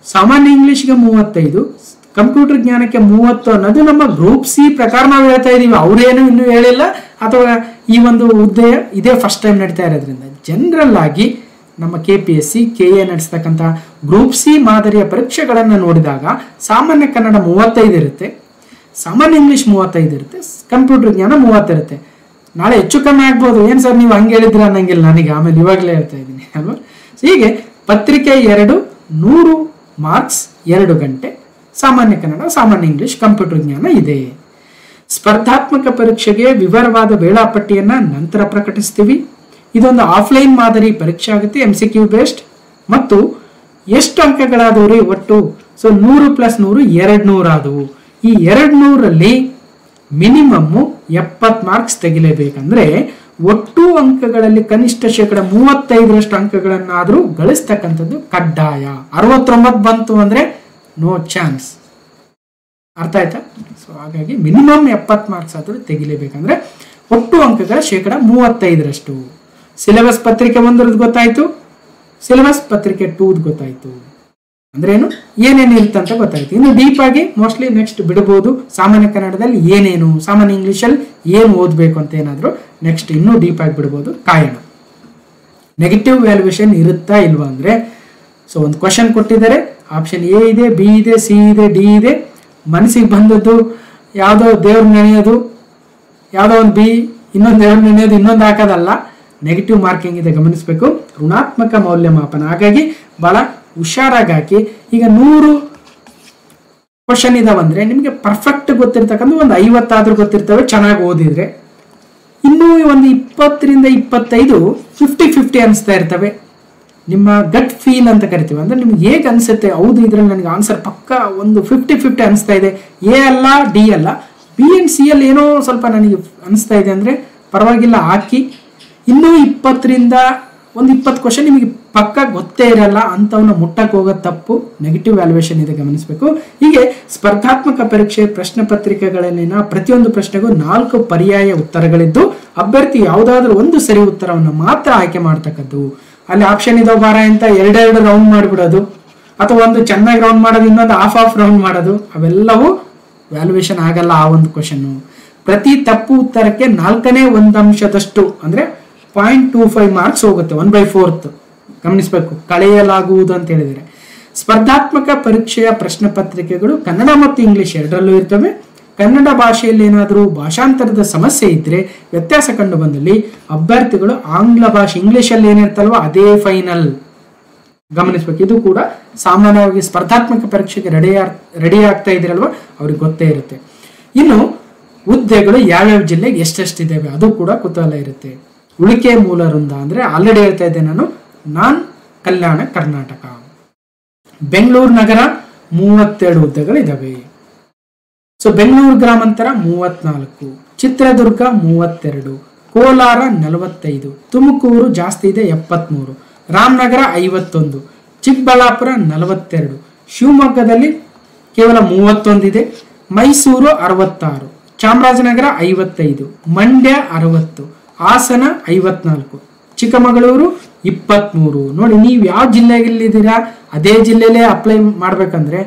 ಸಾಮಾನ್ಯ ಇಂಗ್ಲಿಷ್ಗೆ 35, ಕಂಪ್ಯೂಟರ್ ಜ್ಞಾನಕ್ಕೆ 30 ಅನ್ನೋದು ನಮ್ಮ ಗ್ರೂಪ್ ಸಿ ಪ್ರಕಾರ ನಾವು ಹೇಳ್ತಾ ಇದೀವಿ. ಅವರೇನು ಇನ್ನೂ ಹೇಳಿಲ್ಲ, ಅಥವಾ ಈ ಒಂದು ಹುದ್ದೆ ಇದೇ ಫಸ್ಟ್ ಟೈಮ್ ನಡೀತಾ ಇರೋದ್ರಿಂದ. ಜನರಲ್ ಆಗಿ ನಮ್ಮ KPSC KA ನಡೆಸ್ತಕ್ಕಂಥ ಗ್ರೂಪ್ ಸಿ ಮಾದರಿಯ ಪರೀಕ್ಷೆಗಳನ್ನು ನೋಡಿದಾಗ ಸಾಮಾನ್ಯ ಕನ್ನಡ 35 ಇರುತ್ತೆ, ಸಾಮಾನ್ಯ ಇಂಗ್ಲಿಷ್ 35 ಇರುತ್ತೆ, ಕಂಪ್ಯೂಟರ್ ಜ್ಞಾನ 30 ಇರುತ್ತೆ. ನಾಳೆ ಹೆಚ್ಚು ಕಮ್ಮಿ ಆಗ್ಬೋದು, ಏನು ಸರ್ ನೀವು ಹಂಗೆ ಹೇಳಿದ್ರೆ ಅನ್ನಂಗಿಲ್ಲ ನನಗೆ, ಆಮೇಲೆ ಇವಾಗಲೇ ಹೇಳ್ತಾ ಇದ್ದೀನಿ ಅಲ್ವಾ. ಹೀಗೆ ಪತ್ರಿಕೆ 2 100 ಮಾರ್ಕ್ಸ್ 2 ಗಂಟೆ, ಸಾಮಾನ್ಯ ಕನ್ನಡ, ಸಾಮಾನ್ಯ ಇಂಗ್ಲಿಷ್, ಕಂಪ್ಯೂಟರ್ ಜ್ಞಾನ ಇದೆ. ಸ್ಪರ್ಧಾತ್ಮಕ ಪರೀಕ್ಷೆಗೆ ವಿವರವಾದ ವೇಳಾಪಟ್ಟಿಯನ್ನ ನಂತರ ಪ್ರಕಟಿಸ್ತೀವಿ. ಇದೊಂದು ಆಫ್ಲೈನ್ ಮಾದರಿ ಪರೀಕ್ಷೆ ಆಗುತ್ತೆ, MCQ ಬೇಸ್ಡ್. ಮತ್ತು ಎಷ್ಟು ಅಂಕಗಳಾದವ್ರಿ ಒಟ್ಟು? ಸೊ 100 + 100 200 ಆದವು. ಈ 200ರಲ್ಲಿ ಮಿನಿಮಮ್ 70 ಮಾರ್ಕ್ಸ್ ತೆಗಿಲೇಬೇಕಂದ್ರೆ ಒಟ್ಟು ಅಂಕಗಳಲ್ಲಿ ಕನಿಷ್ಠ 35% ಅಂಕಗಳನ್ನಾದರೂ ಗಳಿಸ್ತಕ್ಕಂಥದ್ದು ಕಡ್ಡಾಯ. 69 ಬಂತು ಅಂದ್ರೆ ನೋ ಚಾನ್ಸ್. ಅರ್ಥ ಆಯ್ತಾ? ಸೊ ಹಾಗಾಗಿ ಮಿನಿಮಮ್ 70 ಮಾರ್ಕ್ಸ್ ಆದರೂ ತೆಗಿಲೇಬೇಕಂದ್ರೆ ಒಟ್ಟು ಅಂಕಗಳ 35%. ಸಿಲೆಬಸ್ ಪತ್ರಿಕೆ 1 ಗೊತ್ತಾಯ್ತು, ಸಿಲೆಬಸ್ ಪತ್ರಿಕೆ 2 ಗೊತ್ತಾಯ್ತು. ಅಂದ್ರೇನು, ಏನೇನು ಇರುತ್ತೆ ಅಂತ ಗೊತ್ತಾಯ್ತು. ಇನ್ನು ಡೀಪ್ ಆಗಿ ಮೋಸ್ಟ್ಲಿ ನೆಕ್ಸ್ಟ್ ಬಿಡಬಹುದು. ಸಾಮಾನ್ಯ ಕನ್ನಡದಲ್ಲಿ ಏನೇನು, ಸಾಮಾನ್ಯ ಇಂಗ್ಲಿಷಲ್ಲಿ ಏನು ಓದಬೇಕು ಅಂತ ಏನಾದರೂ ನೆಕ್ಸ್ಟ್ ಇನ್ನೂ ಡೀಪ್ ಆಗಿ ಬಿಡ್ಬೋದು. ಕಾಯೋಣ. ನೆಗೆಟಿವ್ ವ್ಯಾಲ್ಯೂಯೇಷನ್ ಇರುತ್ತಾ ಇಲ್ವಾ ಅಂದ್ರೆ, ಸೊ ಒಂದು ಕ್ವಶನ್ ಕೊಟ್ಟಿದ್ದಾರೆ, ಆಪ್ಷನ್ A ಇದೆ, B ಇದೆ, C ಇದೆ, D ಇದೆ. ಮನಸ್ಸಿಗೆ ಬಂದದ್ದು ಯಾವುದೋ ದೇವ್ರ ನೆನೆಯೋದು, ಯಾವುದೋ ಒಂದು B, ಇನ್ನೊಂದು ದೇವ್ರ ನೆನೆಯೋದು, ಇನ್ನೊಂದು ಹಾಕೋದಲ್ಲ. ನೆಗೆಟಿವ್ ಮಾರ್ಕಿಂಗ್ ಇದೆ, ಗಮನಿಸಬೇಕು. ಋಣಾತ್ಮಕ ಮೌಲ್ಯಮಾಪನ. ಹಾಗಾಗಿ ಬಹಳ ಹುಷಾರಾಗಿ ಹಾಕಿ. ಈಗ 100 ಕ್ವಶನ್ ಇದಾವಂದ್ರೆ ನಿಮಗೆ ಪರ್ಫೆಕ್ಟ್ ಗೊತ್ತಿರ್ತಕ್ಕಂಥ ಒಂದು 50 ಆದ್ರೂ ಗೊತ್ತಿರ್ತವೆ ಚೆನ್ನಾಗಿ ಓದಿದ್ರೆ. ಇನ್ನೂ ಒಂದು 20 ರಿಂದ 25 50-50 ಅನಿಸ್ತಾ ಇರ್ತವೆ. ನಿಮ್ಮ ಗಟ್ ಫೀಲ್ ಅಂತ ಕರಿತೀವಿ. ಅಂದ್ರೆ ನಿಮ್ಗೆ ಹೇಗೆ ಅನ್ಸುತ್ತೆ, ಹೌದು ಇದ್ರಲ್ಲಿ ನನಗೆ ಆನ್ಸರ್ ಪಕ್ಕ ಒಂದು 50-50 ಅನಿಸ್ತಾ ಇದೆ, A ಅಲ್ಲ D ಅಲ್ಲ, B and C ಅಲ್ಲಿ ಏನೋ ಸ್ವಲ್ಪ ನನಗೆ ಅನಿಸ್ತಾ ಇದೆ ಅಂದ್ರೆ ಪರವಾಗಿಲ್ಲ, ಹಾಕಿ. ಇನ್ನೂ 20 ರಿಂದ ಒಂದು 20 ಕ್ವಶನ್ ನಿಮಗೆ ಪಕ್ಕ ಗೊತ್ತೇ ಇರಲ್ಲ, ಅಂಥವನ್ನ ಮುಟ್ಟಕ್ಕೆ ಹೋಗೋದು ತಪ್ಪು. ನೆಗೆಟಿವ್ ವ್ಯಾಲ್ಯೂಯೇಷನ್ ಇದೆ, ಗಮನಿಸಬೇಕು. ಹೀಗೆ ಸ್ಪರ್ಧಾತ್ಮಕ ಪರೀಕ್ಷೆ ಪ್ರಶ್ನೆ ಪತ್ರಿಕೆಗಳಲ್ಲಿನ ಪ್ರತಿಯೊಂದು ಪ್ರಶ್ನೆಗೂ 4 ಪರ್ಯಾಯ ಉತ್ತರಗಳಿದ್ದು ಅಭ್ಯರ್ಥಿ ಯಾವುದಾದ್ರೂ ಒಂದು ಸರಿ ಉತ್ತರವನ್ನು ಮಾತ್ರ ಆಯ್ಕೆ ಮಾಡ್ತಕ್ಕದ್ದು. ಅಲ್ಲಿ ಆಪ್ಷನ್ ಇದಾವ ಬಾರ ಅಂತ 2 ರೌಂಡ್ ಮಾಡಿಬಿಡೋದು, ಅಥವಾ ಒಂದು ಚೆನ್ನಾಗಿ ರೌಂಡ್ ಮಾಡೋದು, ಇನ್ನೊಂದು ಹಾಫ್ ರೌಂಡ್ ಮಾಡೋದು, ಅವೆಲ್ಲವೂ ವ್ಯಾಲ್ಯೂಯೇಷನ್ ಆಗಲ್ಲ. ಆ ಒಂದು ಕ್ವಶನ್ ಪ್ರತಿ ತಪ್ಪು ಉತ್ತರಕ್ಕೆ 4ನೇ 1 ಅಂಶದಷ್ಟು ಅಂದ್ರೆ 0.25 ಮಾರ್ಕ್ಸ್ ಹೋಗುತ್ತೆ, 1/4. ಗಮನಿಸಬೇಕು, ಕಳೆಯಲಾಗುವುದು ಅಂತ ಹೇಳಿದರೆ. ಸ್ಪರ್ಧಾತ್ಮಕ ಪರೀಕ್ಷೆಯ ಪ್ರಶ್ನೆ ಪತ್ರಿಕೆಗಳು ಕನ್ನಡ ಮತ್ತು ಇಂಗ್ಲಿಷ್ ಎರಡರಲ್ಲೂ ಇರ್ತವೆ. ಕನ್ನಡ ಭಾಷೆಯಲ್ಲಿ ಏನಾದರೂ ಭಾಷಾಂತರದ ಸಮಸ್ಯೆ ಇದ್ರೆ, ವ್ಯತ್ಯಾಸ ಕಂಡು ಬಂದಲ್ಲಿ ಅಭ್ಯರ್ಥಿಗಳು ಆಂಗ್ಲ ಭಾಷೆ ಇಂಗ್ಲಿಷಲ್ಲಿ ಏನಿರ್ತಲ್ವ ಅದೇ ಫೈನಲ್. ಗಮನಿಸಬೇಕು. ಇದು ಕೂಡ ಸಾಮಾನ್ಯವಾಗಿ ಸ್ಪರ್ಧಾತ್ಮಕ ಪರೀಕ್ಷೆಗೆ ರೆಡಿ ಆಗ್ತಾ ಇದ್ದೀರಲ್ವ ಅವ್ರಿಗೆ ಗೊತ್ತೇ ಇರುತ್ತೆ. ಇನ್ನು ಹುದ್ದೆಗಳು ಯಾವ್ಯಾವ ಜಿಲ್ಲೆಗೆ ಎಷ್ಟೆಷ್ಟಿದ್ದಾವೆ ಅದು ಕೂಡ ಕುತೂಹಲ ಇರುತ್ತೆ. ಉಳಿಕೆ ಮೂಲ ವೃಂದ ಅಂದ್ರೆ ಆಲ್ರೆಡಿ ಹೇಳ್ತಾ ಇದ್ದೆ ನಾನು ಕಲ್ಯಾಣ ಕರ್ನಾಟಕ. ಬೆಂಗಳೂರು ನಗರ 32 ಹುದ್ದೆಗಳಿದ್ದಾವೆ. ಸೊ ಬೆಂಗಳೂರು ಗ್ರಾಮಾಂತರ 34, ಚಿತ್ರದುರ್ಗ 32, ಕೋಲಾರ 45, ತುಮಕೂರು ಜಾಸ್ತಿ ಇದೆ 73, ರಾಮನಗರ 51, ಚಿಕ್ಕಬಳ್ಳಾಪುರ 42, ಶಿವಮೊಗ್ಗದಲ್ಲಿ ಕೇವಲ 31 ಇದೆ, ಮೈಸೂರು 66, ಚಾಮರಾಜನಗರ 55, ಮಂಡ್ಯ 60, ಹಾಸನ 54, ಚಿಕ್ಕಮಗಳೂರು 23. ನೋಡಿ, ನೀವು ಯಾವ ಜಿಲ್ಲೆಯಲ್ಲಿದ್ದೀರಾ ಅದೇ ಜಿಲ್ಲೆಯಲ್ಲೇ ಅಪ್ಲೈ ಮಾಡ್ಬೇಕಂದ್ರೆ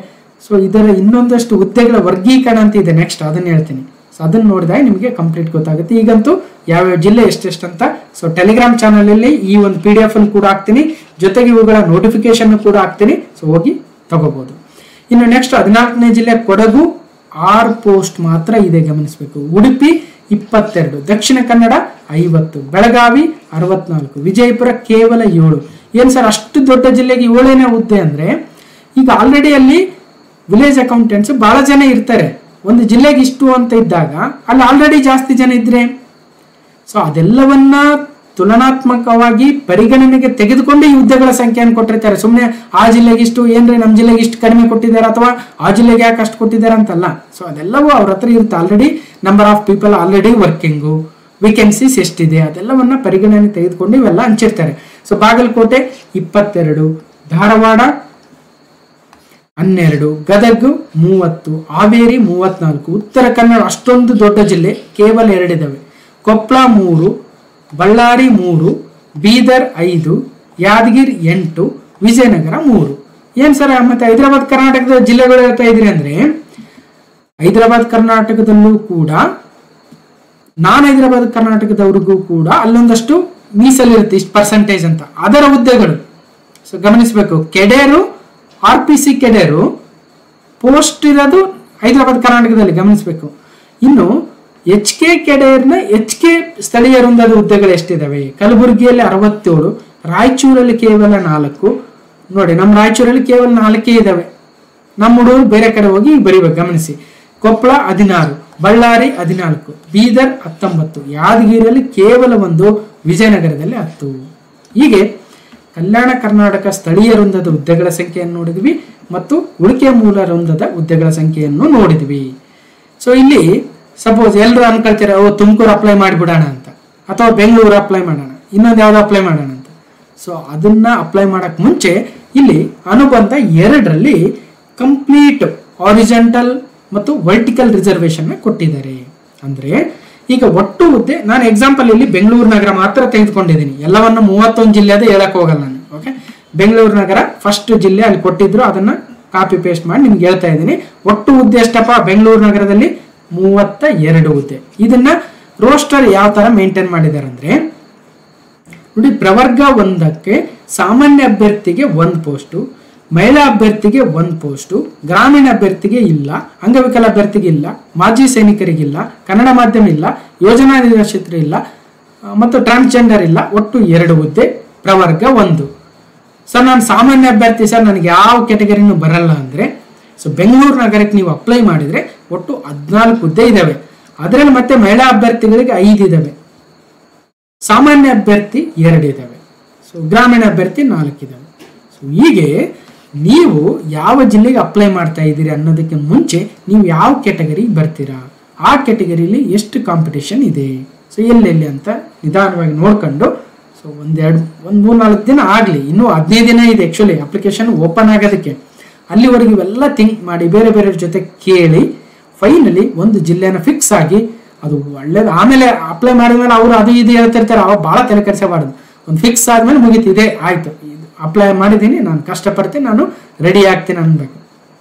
ಸೊ ಇದರ ಇನ್ನೊಂದಷ್ಟು ಹುದ್ದೆಗಳ ವರ್ಗೀಕರಣ ಅಂತ ಇದೆ, ನೆಕ್ಸ್ಟ್ ಅದನ್ನ ಹೇಳ್ತೀನಿ. ಸೊ ಅದನ್ನ ನೋಡಿದಾಗ ನಿಮಗೆ ಕಂಪ್ಲೀಟ್ ಗೊತ್ತಾಗುತ್ತೆ. ಈಗಂತೂ ಯಾವ್ಯಾವ ಜಿಲ್ಲೆ ಎಷ್ಟೆಷ್ಟು ಅಂತ ಸೊ ಟೆಲಿಗ್ರಾಮ್ ಚಾನಲ್ ಅಲ್ಲಿ ಈ ಒಂದು PDF ಅಲ್ಲಿ ಕೂಡ ಹಾಕ್ತೀನಿ, ಜೊತೆಗೆ ಇವುಗಳ ನೋಟಿಫಿಕೇಶನ್ ಕೂಡ ಹಾಕ್ತೀನಿ. ಸೊ ಹೋಗಿ ತಗೋಬಹುದು. ಇನ್ನು ನೆಕ್ಸ್ಟ್ 14ನೇ ಜಿಲ್ಲೆ ಕೊಡಗು 6 ಪೋಸ್ಟ್ ಮಾತ್ರ ಇದೆ, ಗಮನಿಸಬೇಕು. ಉಡುಪಿ 22, ದಕ್ಷಿಣ ಕನ್ನಡ 50, ಬೆಳಗಾವಿ 64, ವಿಜಯಪುರ ಕೇವಲ 7. ಏನ್ ಸರ್ ಅಷ್ಟು ದೊಡ್ಡ ಜಿಲ್ಲೆಗೆ 7ನೇ ಹುದ್ದೆ ಅಂದ್ರೆ, ಈಗ ಆಲ್ರೆಡಿ ಅಲ್ಲಿ ವಿಲೇಜ್ ಅಕೌಂಟೆಂಟ್ಸ್ ಬಹಳ ಜನ ಇರ್ತಾರೆ. ಒಂದು ಜಿಲ್ಲೆಗೆ ಇಷ್ಟು ಅಂತ ಇದ್ದಾಗ ಅಲ್ಲಿ ಆಲ್ರೆಡಿ ಜಾಸ್ತಿ ಜನ ಇದ್ರೆ ಸೊ ಅದೆಲ್ಲವನ್ನ ತುಲನಾತ್ಮಕವಾಗಿ ಪರಿಗಣನೆಗೆ ತೆಗೆದುಕೊಂಡು ಈ ಹುದ್ದೆಗಳ ಸಂಖ್ಯೆಯನ್ನು ಕೊಟ್ಟಿರ್ತಾರೆ. ಸುಮ್ಮನೆ ಆ ಜಿಲ್ಲೆಗೆ ಇಷ್ಟು ಏನ್ರಿ ನಮ್ಮ ಜಿಲ್ಲೆಗೆ ಇಷ್ಟು ಕಡಿಮೆ ಕೊಟ್ಟಿದ್ದಾರೆ ಅಥವಾ ಆ ಜಿಲ್ಲೆಗೆ ಯಾಕೆ ಅಷ್ಟು ಕೊಟ್ಟಿದ್ದಾರೆ ಅಂತಲ್ಲ. ಸೊ ಅದೆಲ್ಲವೂ ಅವ್ರ ಹತ್ರ ಇರುತ್ತೆ. Already number of people already working, vacancies ಎಷ್ಟಿದೆ ಅದೆಲ್ಲವನ್ನ ಪರಿಗಣನೆ ತೆಗೆದುಕೊಂಡು ಇವೆಲ್ಲ ಹಂಚಿರ್ತಾರೆ. ಸೊ ಬಾಗಲಕೋಟೆ 22, ಧಾರವಾಡ 12, ಗದಗ 30, ಹಾವೇರಿ 34, ಉತ್ತರ ಕನ್ನಡ ಅಷ್ಟೊಂದು ದೊಡ್ಡ ಜಿಲ್ಲೆ ಕೇವಲ 2 ಇದಾವೆ, ಕೊಪ್ಪಳ 3, ಬಳ್ಳಾರಿ 3, ಬೀದರ್ 5, ಯಾದಗಿರಿ 8, ವಿಜಯನಗರ 3. ಏನ್ ಸರ್ ಮತ್ತೆ ಹೈದರಾಬಾದ್ ಕರ್ನಾಟಕದ ಜಿಲ್ಲೆಗಳು ಹೇಳ್ತಾ ಇದ್ರಿ ಅಂದ್ರೆ, ಹೈದರಾಬಾದ್ ಕರ್ನಾಟಕದಲ್ಲೂ ಕೂಡ ನಾನ್ ಹೈದರಾಬಾದ್ ಕರ್ನಾಟಕದವ್ರಿಗೂ ಕೂಡ ಅಲ್ಲೊಂದಷ್ಟು ಮೀಸಲಿರುತ್ತೆ, ಇಷ್ಟು ಪರ್ಸೆಂಟೇಜ್ ಅಂತ ಅದರ ಹುದ್ದೆಗಳು. ಸೊ ಗಮನಿಸಬೇಕು, ಕೆಡೇರು RPC ಕೆಡೇರು ಪೋಸ್ಟ್ ಇರೋದು ಹೈದರಾಬಾದ್ ಕರ್ನಾಟಕದಲ್ಲಿ, ಗಮನಿಸಬೇಕು. ಇನ್ನು HK ಕೆಡೇರ್ನ HK ಸ್ಥಳೀಯ ವೃಂದದ ಹುದ್ದೆಗಳು ಎಷ್ಟಿದಾವೆ? ಕಲಬುರಗಿಯಲ್ಲಿ 67, ರಾಯಚೂರಲ್ಲಿ ಕೇವಲ 4. ನೋಡಿ, ನಮ್ಮ ರಾಯಚೂರಲ್ಲಿ ಕೇವಲ 4 ಇದಾವೆ. ನಮ್ಮ ಹುಡುಗರು ಬೇರೆ ಕಡೆ ಹೋಗಿ ಬರೀಬೇಕು, ಗಮನಿಸಿ. ಕೊಪ್ಪಳ 16, ಬಳ್ಳಾರಿ 14, ಬೀದರ್ 19, ಯಾದಗಿರಿಯಲ್ಲಿ ಕೇವಲ 1, ವಿಜಯನಗರದಲ್ಲಿ 10. ಹೀಗೆ ಕಲ್ಯಾಣ ಕರ್ನಾಟಕ ಸ್ಥಳೀಯ ವೃಂದದ ಹುದ್ದೆಗಳ ಸಂಖ್ಯೆಯನ್ನು ನೋಡಿದ್ವಿ ಮತ್ತು ಉಳಿಕೆ ಮೂಲ ವೃಂದದ ಹುದ್ದೆಗಳ ಸಂಖ್ಯೆಯನ್ನು ನೋಡಿದ್ವಿ. ಸೊ ಇಲ್ಲಿ ಸಪೋಸ್ ಎಲ್ಲರೂ ಅನ್ಕೊಳ್ತೀರ, ತುಮಕೂರು ಅಪ್ಲೈ ಮಾಡಿಬಿಡೋಣ ಅಂತ, ಅಥವಾ ಬೆಂಗಳೂರು ಅಪ್ಲೈ ಮಾಡೋಣ, ಇನ್ನೊಂದು ಯಾವ್ದು ಅಪ್ಲೈ ಮಾಡೋಣ ಅಂತ. ಸೊ ಅದನ್ನ ಅಪ್ಲೈ ಮಾಡಕ್ ಮುಂಚೆ ಇಲ್ಲಿ ಅನುಬಂಧ 2ರಲ್ಲಿ ಕಂಪ್ಲೀಟ್ ಹಾರಿಜಾಂಟಲ್ ಮತ್ತು ವರ್ಟಿಕಲ್ ರಿಸರ್ವೇಶನ್ ಕೊಟ್ಟಿದ್ದಾರೆ. ಅಂದ್ರೆ ಈಗ ಒಟ್ಟು ಹುದ್ದೆ, ನಾನು ಎಕ್ಸಾಂಪಲ್ ಇಲ್ಲಿ ಬೆಂಗಳೂರು ನಗರ ಮಾತ್ರ ತೆಗೆದುಕೊಂಡಿದ್ದೀನಿ, ಎಲ್ಲವನ್ನು 31 ಜಿಲ್ಲೆದ ಹೇಳಕ್ ಹೋಗಲ್ಲ ನಾನು. ಓಕೆ, ಬೆಂಗಳೂರು ನಗರ ಫಸ್ಟ್ ಜಿಲ್ಲೆ ಅಲ್ಲಿ ಕೊಟ್ಟಿದ್ರು, ಅದನ್ನ ಕಾಪಿ ಪೇಸ್ಟ್ ಮಾಡಿ ನಿಮ್ಗೆ ಹೇಳ್ತಾ ಇದ್ದೀನಿ. ಒಟ್ಟು ಹುದ್ದೆ ಎಷ್ಟಪ್ಪ ಬೆಂಗಳೂರು ನಗರದಲ್ಲಿ? 32 ಹುದ್ದೆ. ಇದನ್ನ ರೋಸ್ಟರ್ ಯಾವ ತರ ಮೇಂಟೈನ್ ಮಾಡಿದ್ದಾರೆ ಅಂದ್ರೆ, ನೋಡಿ, ಪ್ರವರ್ಗ 1ಕ್ಕೆ ಸಾಮಾನ್ಯ ಅಭ್ಯರ್ಥಿಗೆ 1 ಪೋಸ್ಟು, ಮಹಿಳಾ ಅಭ್ಯರ್ಥಿಗೆ 1 ಪೋಸ್ಟು, ಗ್ರಾಮೀಣ ಅಭ್ಯರ್ಥಿಗೆ ಇಲ್ಲ, ಅಂಗವಿಕಲ ಅಭ್ಯರ್ಥಿಗೆ ಇಲ್ಲ, ಮಾಜಿ ಸೈನಿಕರಿಗಿಲ್ಲ, ಕನ್ನಡ ಮಾಧ್ಯಮ ಇಲ್ಲ, ಯೋಜನಾ ನಿರಾಶ್ರಿತರು ಇಲ್ಲ ಮತ್ತು ಟ್ರಾನ್ಸ್ಜೆಂಡರ್ ಇಲ್ಲ. ಒಟ್ಟು 2 ಹುದ್ದೆ, ಪ್ರವರ್ಗ 1. ಸರ್ ನಾನು ಸಾಮಾನ್ಯ ಅಭ್ಯರ್ಥಿ ಸರ್, ನನಗೆ ಯಾವ ಕ್ಯಾಟಗರಿನೂ ಬರಲ್ಲ ಅಂದ್ರೆ, ಸೊ ಬೆಂಗಳೂರು ನಗರಕ್ಕೆ ನೀವು ಅಪ್ಲೈ ಮಾಡಿದ್ರೆ ಒಟ್ಟು 14 ಹುದ್ದೆ ಇದಾವೆ. ಅದರಲ್ಲಿ ಮತ್ತೆ ಮಹಿಳಾ ಅಭ್ಯರ್ಥಿಗಳಿಗೆ 5 ಇದಾವೆ, ಸಾಮಾನ್ಯ ಅಭ್ಯರ್ಥಿ 2 ಇದಾವೆ, ಸೊ ಗ್ರಾಮೀಣ ಅಭ್ಯರ್ಥಿ 4 ಇದಾವೆ. ಸೊ ಹೀಗೆ ನೀವು ಯಾವ ಜಿಲ್ಲೆಗೆ ಅಪ್ಲೈ ಮಾಡ್ತಾ ಇದ್ದೀರಿ ಅನ್ನೋದಕ್ಕೆ ಮುಂಚೆ ನೀವು ಯಾವ ಕ್ಯಾಟಗರಿಗೆ ಬರ್ತೀರಾ, ಆ ಕ್ಯಾಟಗರಿಲಿ ಎಷ್ಟು ಕಾಂಪಿಟೇಷನ್ ಇದೆ, ಸೊ ಎಲ್ಲೆಲ್ಲಿ ಅಂತ ನಿಧಾನವಾಗಿ ನೋಡ್ಕೊಂಡು, ಸೊ 3-4 ದಿನ ಆಗಲಿ, ಇನ್ನೂ 15 ದಿನ ಇದೆ ಆ್ಯಕ್ಚುಲಿ ಅಪ್ಲಿಕೇಶನ್ ಓಪನ್ ಆಗೋದಕ್ಕೆ. ಅಲ್ಲಿವರೆಗೆ ಇವೆಲ್ಲ ಥಿಂಕ್ ಮಾಡಿ, ಬೇರೆ ಬೇರೆ ಜೊತೆ ಕೇಳಿ, ಫೈನಲಿ ಒಂದು ಜಿಲ್ಲೆನ ಫಿಕ್ಸ್ ಆಗಿ ಅದು ಒಳ್ಳೇದು. ಆಮೇಲೆ ಅಪ್ಲೈ ಮಾಡಿದ್ಮೇಲೆ ಅವರು ಅದು ಇದು ಹೇಳ್ತಿರ್ತಾರೆ, ಅವಾಗ ಭಾಳ ತಲೆ ಕೆಡಿಸಬಾರ್ದು. ಒಂದು ಫಿಕ್ಸ್ ಆದ್ಮೇಲೆ ಮುಗಿತಿದೆ, ಆಯ್ತು ಅಪ್ಲೈ ಮಾಡಿದ್ದೀನಿ, ನಾನು ಕಷ್ಟಪಡ್ತೀನಿ, ನಾನು ರೆಡಿ ಆಗ್ತೀನಿ ಅನ್ಬೇಕು.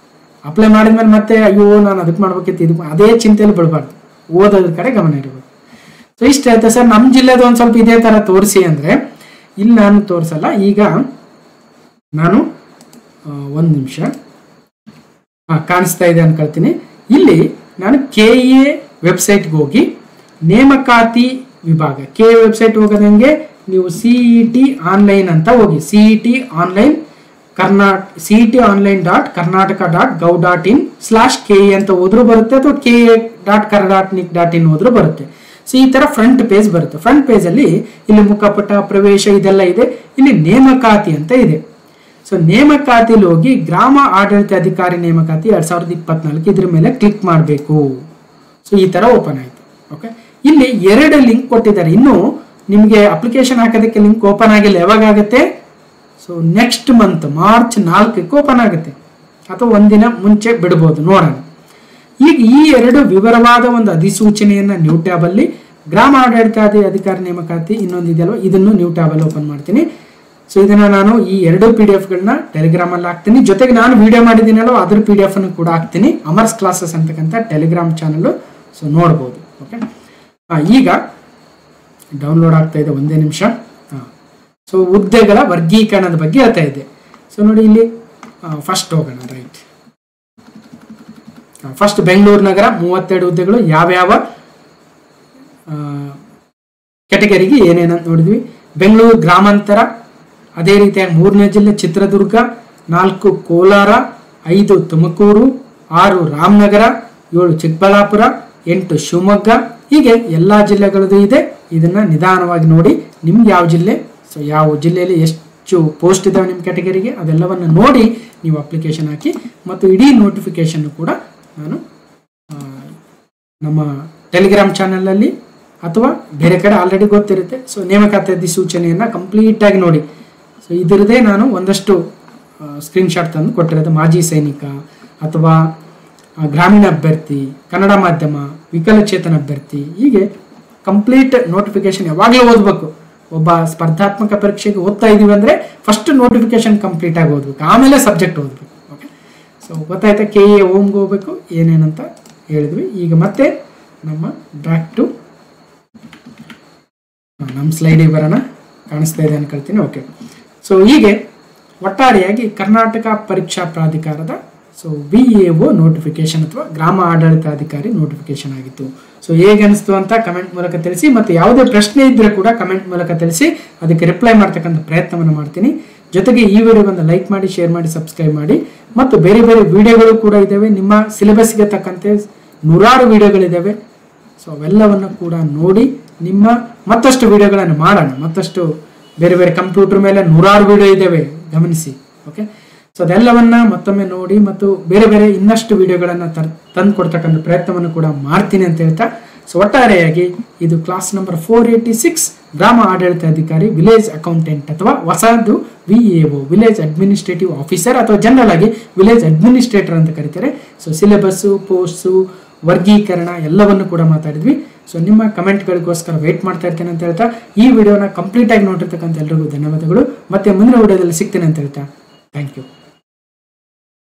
ಅಪ್ಲೈ ಮಾಡಿದ್ಮೇಲೆ ಮತ್ತೆ ಅಯ್ಯೋ ನಾನು ಅದಕ್ಕೆ ಮಾಡ್ಬೇಕಿತ್ತು, ಇದಕ್ಕೆ ಅದೇ ಚಿಂತೆಯಲ್ಲಿ ಬಿಡಬಾರ್ದು, ಓದೋದ್ರ ಕಡೆ ಗಮನ ಇರಬೇಕು. ಸೊ ಇಷ್ಟ ಆಯ್ತು ಸರ್, ನಮ್ಮ ಜಿಲ್ಲೆದು ಒಂದು ಸ್ವಲ್ಪ ಇದೇ ಥರ ತೋರಿಸಿ ಅಂದರೆ, ಇಲ್ಲಿ ನಾನು ತೋರಿಸಲ್ಲ. ಈಗ ನಾನು 1 ನಿಮಿಷ ಕಾಣಿಸ್ತಾ ಇದೆ ಅನ್ಕೊಳ್ತೀನಿ. ಇಲ್ಲಿ ನಾನು KA ವೆಬ್ಸೈಟ್ಗೆ ಹೋಗಿ ನೇಮಕಾತಿ ವಿಭಾಗ, KA ವೆಬ್ಸೈಟ್ ಹೋಗೋದಂಗೆ ನೀವು CET ಆನ್ಲೈನ್ ಅಂತ ಹೋಗಿ, CET ಆನ್ಲೈನ್ CETonline.karnataka.gov.in/KA ಅಂತ ಹೋದ್ರೂ ಬರುತ್ತೆ, ಅಥವಾ ka.kar.nic.in ಹೋದ್ರೂ ಬರುತ್ತೆ. ಸೊ ಈ ತರ ಫ್ರಂಟ್ ಪೇಜ್ ಬರುತ್ತೆ. ಫ್ರಂಟ್ ಪೇಜ್ ಅಲ್ಲಿ ಇಲ್ಲಿ ಮುಖಪುಟ, ಪ್ರವೇಶ ಇದೆಲ್ಲ ಇದೆ. ಇಲ್ಲಿ ನೇಮಕಾತಿ ಅಂತ ಇದೆ. ಸೊ ನೇಮಕಾತಿಲಿ ಹೋಗಿ ಗ್ರಾಮ ಆಡಳಿತ ಅಧಿಕಾರಿ ನೇಮಕಾತಿ 2024 ಇದ್ರ ಮೇಲೆ ಕ್ಲಿಕ್ ಮಾಡಬೇಕು. ಸೊ ಈ ತರ ಓಪನ್ ಆಯ್ತು. ಓಕೆ, ಇಲ್ಲಿ 2 ಲಿಂಕ್ ಕೊಟ್ಟಿದ್ದಾರೆ. ಇನ್ನು ನಿಮಗೆ ಅಪ್ಲಿಕೇಶನ್ ಹಾಕೋದಕ್ಕೆ ಲಿಂಕ್ ಓಪನ್ ಆಗಿಲ್ಲ. ಯಾವಾಗ ಆಗುತ್ತೆ? ಸೊ ನೆಕ್ಸ್ಟ್ ಮಂತ್ ಮಾರ್ಚ್ 4ಕ್ಕೆ ಓಪನ್ ಆಗುತ್ತೆ, ಅಥವಾ ಒಂದಿನ ಮುಂಚೆ ಬಿಡ್ಬೋದು, ನೋಡೋಣ. ಈಗ ಈ 2 ವಿವರವಾದ ಒಂದು ಅಧಿಸೂಚನೆಯನ್ನ ನ್ಯೂ ಟ್ಯಾಬ್ ಅಲ್ಲಿ, ಗ್ರಾಮ ಆಡಳಿತಾಧಿಕಾರಿ ಅಧಿಕಾರಿ ನೇಮಕಾತಿ ಇನ್ನೊಂದು ಇದೆಯಲ್ವ, ಇದನ್ನು ನ್ಯೂ ಟ್ಯಾಬ್ ಅಲ್ಲಿ ಓಪನ್ ಮಾಡ್ತೀನಿ. ಸೊ ಇದನ್ನ ನಾನು ಈ 2 PDF ಗಳನ್ನ ಟೆಲಿಗ್ರಾಮ್ ಅಲ್ಲಿ ಹಾಕ್ತೀನಿ. ಜೊತೆಗೆ ನಾನು ವಿಡಿಯೋ ಮಾಡಿದ್ದೀನಲ್ವ ಅದ್ರ PDF ಅನ್ನು ಕೂಡ ಹಾಕ್ತೀನಿ. ಅಮರ್ಸ್ ಕ್ಲಾಸಸ್ ಅಂತಕ್ಕಂಥ ಟೆಲಿಗ್ರಾಮ್ ಚಾನಲ್. ಸೊ ನೋಡ್ಬೋದು. ಓಕೆ, ಈಗ ಡೌನ್ಲೋಡ್ ಆಗ್ತಾ ಇದೆ, ಒಂದೇ ನಿಮಿಷ. ಸೊ ಹುದ್ದೆಗಳ ವರ್ಗೀಕರಣದ ಬಗ್ಗೆ ಹೇಳ್ತಾ ಇದೆ. ಸೊ ನೋಡಿ ಇಲ್ಲಿ ಫಸ್ಟ್ ಹೋಗೋಣ. ರೈಟ್, ಫಸ್ಟ್ ಬೆಂಗಳೂರು ನಗರ 32 ಹುದ್ದೆಗಳು, ಯಾವ್ಯಾವ ಕ್ಯಾಟಗರಿಗೆ ಏನೇನಂತ ನೋಡಿದ್ವಿ. ಬೆಂಗಳೂರು ಗ್ರಾಮಾಂತರ, ಅದೇ ರೀತಿಯಾಗಿ 3ನೇ ಜಿಲ್ಲೆ ಚಿತ್ರದುರ್ಗ, 4 ಕೋಲಾರ, 5 ತುಮಕೂರು, 6 ರಾಮನಗರ, 7 ಚಿಕ್ಕಬಳ್ಳಾಪುರ, 8 ಶಿವಮೊಗ್ಗ, ಹೀಗೆ ಎಲ್ಲ ಜಿಲ್ಲೆಗಳದ್ದು ಇದೆ. ಇದನ್ನ ನಿಧಾನವಾಗಿ ನೋಡಿ, ನಿಮ್ಗೆ ಯಾವ ಜಿಲ್ಲೆ, ಸೊ ಯಾವ ಜಿಲ್ಲೆಯಲ್ಲಿ ಎಷ್ಟು ಪೋಸ್ಟ್ ಇದಾವೆ ನಿಮ್ಮ ಕ್ಯಾಟಗರಿಗೆ ಅದೆಲ್ಲವನ್ನು ನೋಡಿ ನೀವು ಅಪ್ಲಿಕೇಶನ್ ಹಾಕಿ. ಮತ್ತು ಇಡೀ ನೋಟಿಫಿಕೇಶನ್ ಕೂಡ ನಾನು ನಮ್ಮ ಟೆಲಿಗ್ರಾಮ್ ಚಾನಲಲ್ಲಿ ಅಥವಾ ಬೇರೆ ಕಡೆ ಆಲ್ರೆಡಿ ಗೊತ್ತಿರುತ್ತೆ. ಸೊ ನೇಮಕಾತಿ ಅಧಿಸೂಚನೆಯನ್ನು ಕಂಪ್ಲೀಟ್ ಆಗಿ ನೋಡಿ. ಸೊ ಇದರದೇ ನಾನು ಒಂದಷ್ಟು ಸ್ಕ್ರೀನ್ಶಾಟ್ ತಂದು ಕೊಟ್ಟಿರೋದು. ಮಾಜಿ ಸೈನಿಕ ಅಥವಾ ಗ್ರಾಮೀಣ ಅಭ್ಯರ್ಥಿ, ಕನ್ನಡ ಮಾಧ್ಯಮ, ವಿಕಲಚೇತನ ಅಭ್ಯರ್ಥಿ, ಹೀಗೆ ಕಂಪ್ಲೀಟ್ ನೋಟಿಫಿಕೇಶನ್ ಯಾವಾಗಲೂ ಓದಬೇಕು. ಒಬ್ಬ ಸ್ಪರ್ಧಾತ್ಮಕ ಪರೀಕ್ಷೆಗೆ ಓದ್ತಾ ಇದೀವಿ ಅಂದರೆ ಫಸ್ಟ್ ನೋಟಿಫಿಕೇಶನ್ ಕಂಪ್ಲೀಟ್ ಆಗಿ ಓದಬೇಕು, ಆಮೇಲೆ ಸಬ್ಜೆಕ್ಟ್ ಓದಬೇಕು. ಓಕೆ, ಸೊ ಗೊತ್ತಾಯ್ತಾ? KA ಓಮ್ಗೆ ಹೋಗ್ಬೇಕು ಏನೇನಂತ ಹೇಳಿದ್ವಿ. ಈಗ ಮತ್ತೆ ನಮ್ಮ ಬ್ಯಾಕ್ ಟು ನಮ್ಮ ಸ್ಲೈಡಿಗೆ ಬರೋಣ. ಕಾಣಿಸ್ತಾ ಇದೆ ಅನ್ಕೊಳ್ತೀನಿ. ಓಕೆ, ಸೊ ಹೀಗೆ ಒಟ್ಟಾರೆಯಾಗಿ ಕರ್ನಾಟಕ ಪರೀಕ್ಷಾ ಪ್ರಾಧಿಕಾರದ ಸೊ BAO ನೋಟಿಫಿಕೇಶನ್ ಅಥವಾ ಗ್ರಾಮ ಆಡಳಿತಾಧಿಕಾರಿ ನೋಟಿಫಿಕೇಶನ್ ಆಗಿತ್ತು. ಸೊ ಹೇಗೆ ಅನಿಸ್ತು ಅಂತ ಕಮೆಂಟ್ ಮೂಲಕ ತಿಳಿಸಿ. ಮತ್ತು ಯಾವುದೇ ಪ್ರಶ್ನೆ ಇದ್ದರೆ ಕೂಡ ಕಮೆಂಟ್ ಮೂಲಕ ತಿಳಿಸಿ, ಅದಕ್ಕೆ ರಿಪ್ಲೈ ಮಾಡ್ತಕ್ಕಂಥ ಪ್ರಯತ್ನವನ್ನು ಮಾಡ್ತೀನಿ. ಜೊತೆಗೆ ಈ ವಿಡಿಯೋವನ್ನು ಲೈಕ್ ಮಾಡಿ, ಶೇರ್ ಮಾಡಿ, ಸಬ್ಸ್ಕ್ರೈಬ್ ಮಾಡಿ. ಮತ್ತು ಬೇರೆ ಬೇರೆ ವಿಡಿಯೋಗಳು ಕೂಡ ಇದ್ದಾವೆ. ನಿಮ್ಮ ಸಿಲೆಬಸ್ಗೆ ತಕ್ಕಂತೆ 100 ವಿಡಿಯೋಗಳಿದ್ದಾವೆ. ಸೊ ಅವೆಲ್ಲವನ್ನು ಕೂಡ ನೋಡಿ ನಿಮ್ಮ ಮತ್ತಷ್ಟು ವಿಡಿಯೋಗಳನ್ನು ಮಾಡೋಣ. ಮತ್ತಷ್ಟು ಬೇರೆ ಬೇರೆ ಕಂಪ್ಯೂಟರ್ ಮೇಲೆ 100 ವಿಡಿಯೋ ಇದ್ದಾವೆ, ಗಮನಿಸಿ. ಓಕೆ, ಸೊ ಅದೆಲ್ಲವನ್ನ ಮತ್ತೊಮ್ಮೆ ನೋಡಿ ಮತ್ತು ಬೇರೆ ಬೇರೆ ಇನ್ನಷ್ಟು ವಿಡಿಯೋಗಳನ್ನು ತಂದು ಕೊಡ್ತಕ್ಕಂಥ ಪ್ರಯತ್ನವನ್ನು ಕೂಡ ಮಾಡ್ತೀನಿ ಅಂತ ಹೇಳ್ತಾ, ಸೊ ಒಟ್ಟಾರೆಯಾಗಿ ಇದು ಕ್ಲಾಸ್ ನಂಬರ್ 486 ಗ್ರಾಮ ಆಡಳಿತಾಧಿಕಾರಿ ವಿಲೇಜ್ ಅಕೌಂಟೆಂಟ್ ಅಥವಾ ಹೊಸದು VAO ವಿಲೇಜ್ ಅಡ್ಮಿನಿಸ್ಟ್ರೇಟಿವ್ ಆಫೀಸರ್ ಅಥವಾ ಜನರಲ್ ಆಗಿ ವಿಲೇಜ್ ಅಡ್ಮಿನಿಸ್ಟ್ರೇಟರ್ ಅಂತ ಕರೀತಾರೆ. ಸೊ ಸಿಲೆಬಸ್ಸು, ಪೋಸ್ಟು, ವರ್ಗೀಕರಣ ಎಲ್ಲವನ್ನು ಕೂಡ ಮಾತಾಡಿದ್ವಿ. ಸೊ ನಿಮ್ಮ ಕಮೆಂಟ್ಗಳಿಗೋಸ್ಕರ ವೇಟ್ ಮಾಡ್ತಾ ಇರ್ತೇನೆ ಅಂತ ಹೇಳ್ತಾ, ಈ ವಿಡಿಯೋನ ಕಂಪ್ಲೀಟ್ ಆಗಿ ನೋಡಿರ್ತಕ್ಕಂಥ ಎಲ್ರಿಗೂ ಧನ್ಯವಾದಗಳು. ಮತ್ತೆ ಮುಂದಿನ ವಿಡಿಯೋದಲ್ಲಿ ಸಿಗ್ತೇನೆ ಅಂತ ಹೇಳ್ತಾ, ಥ್ಯಾಂಕ್ ಯು.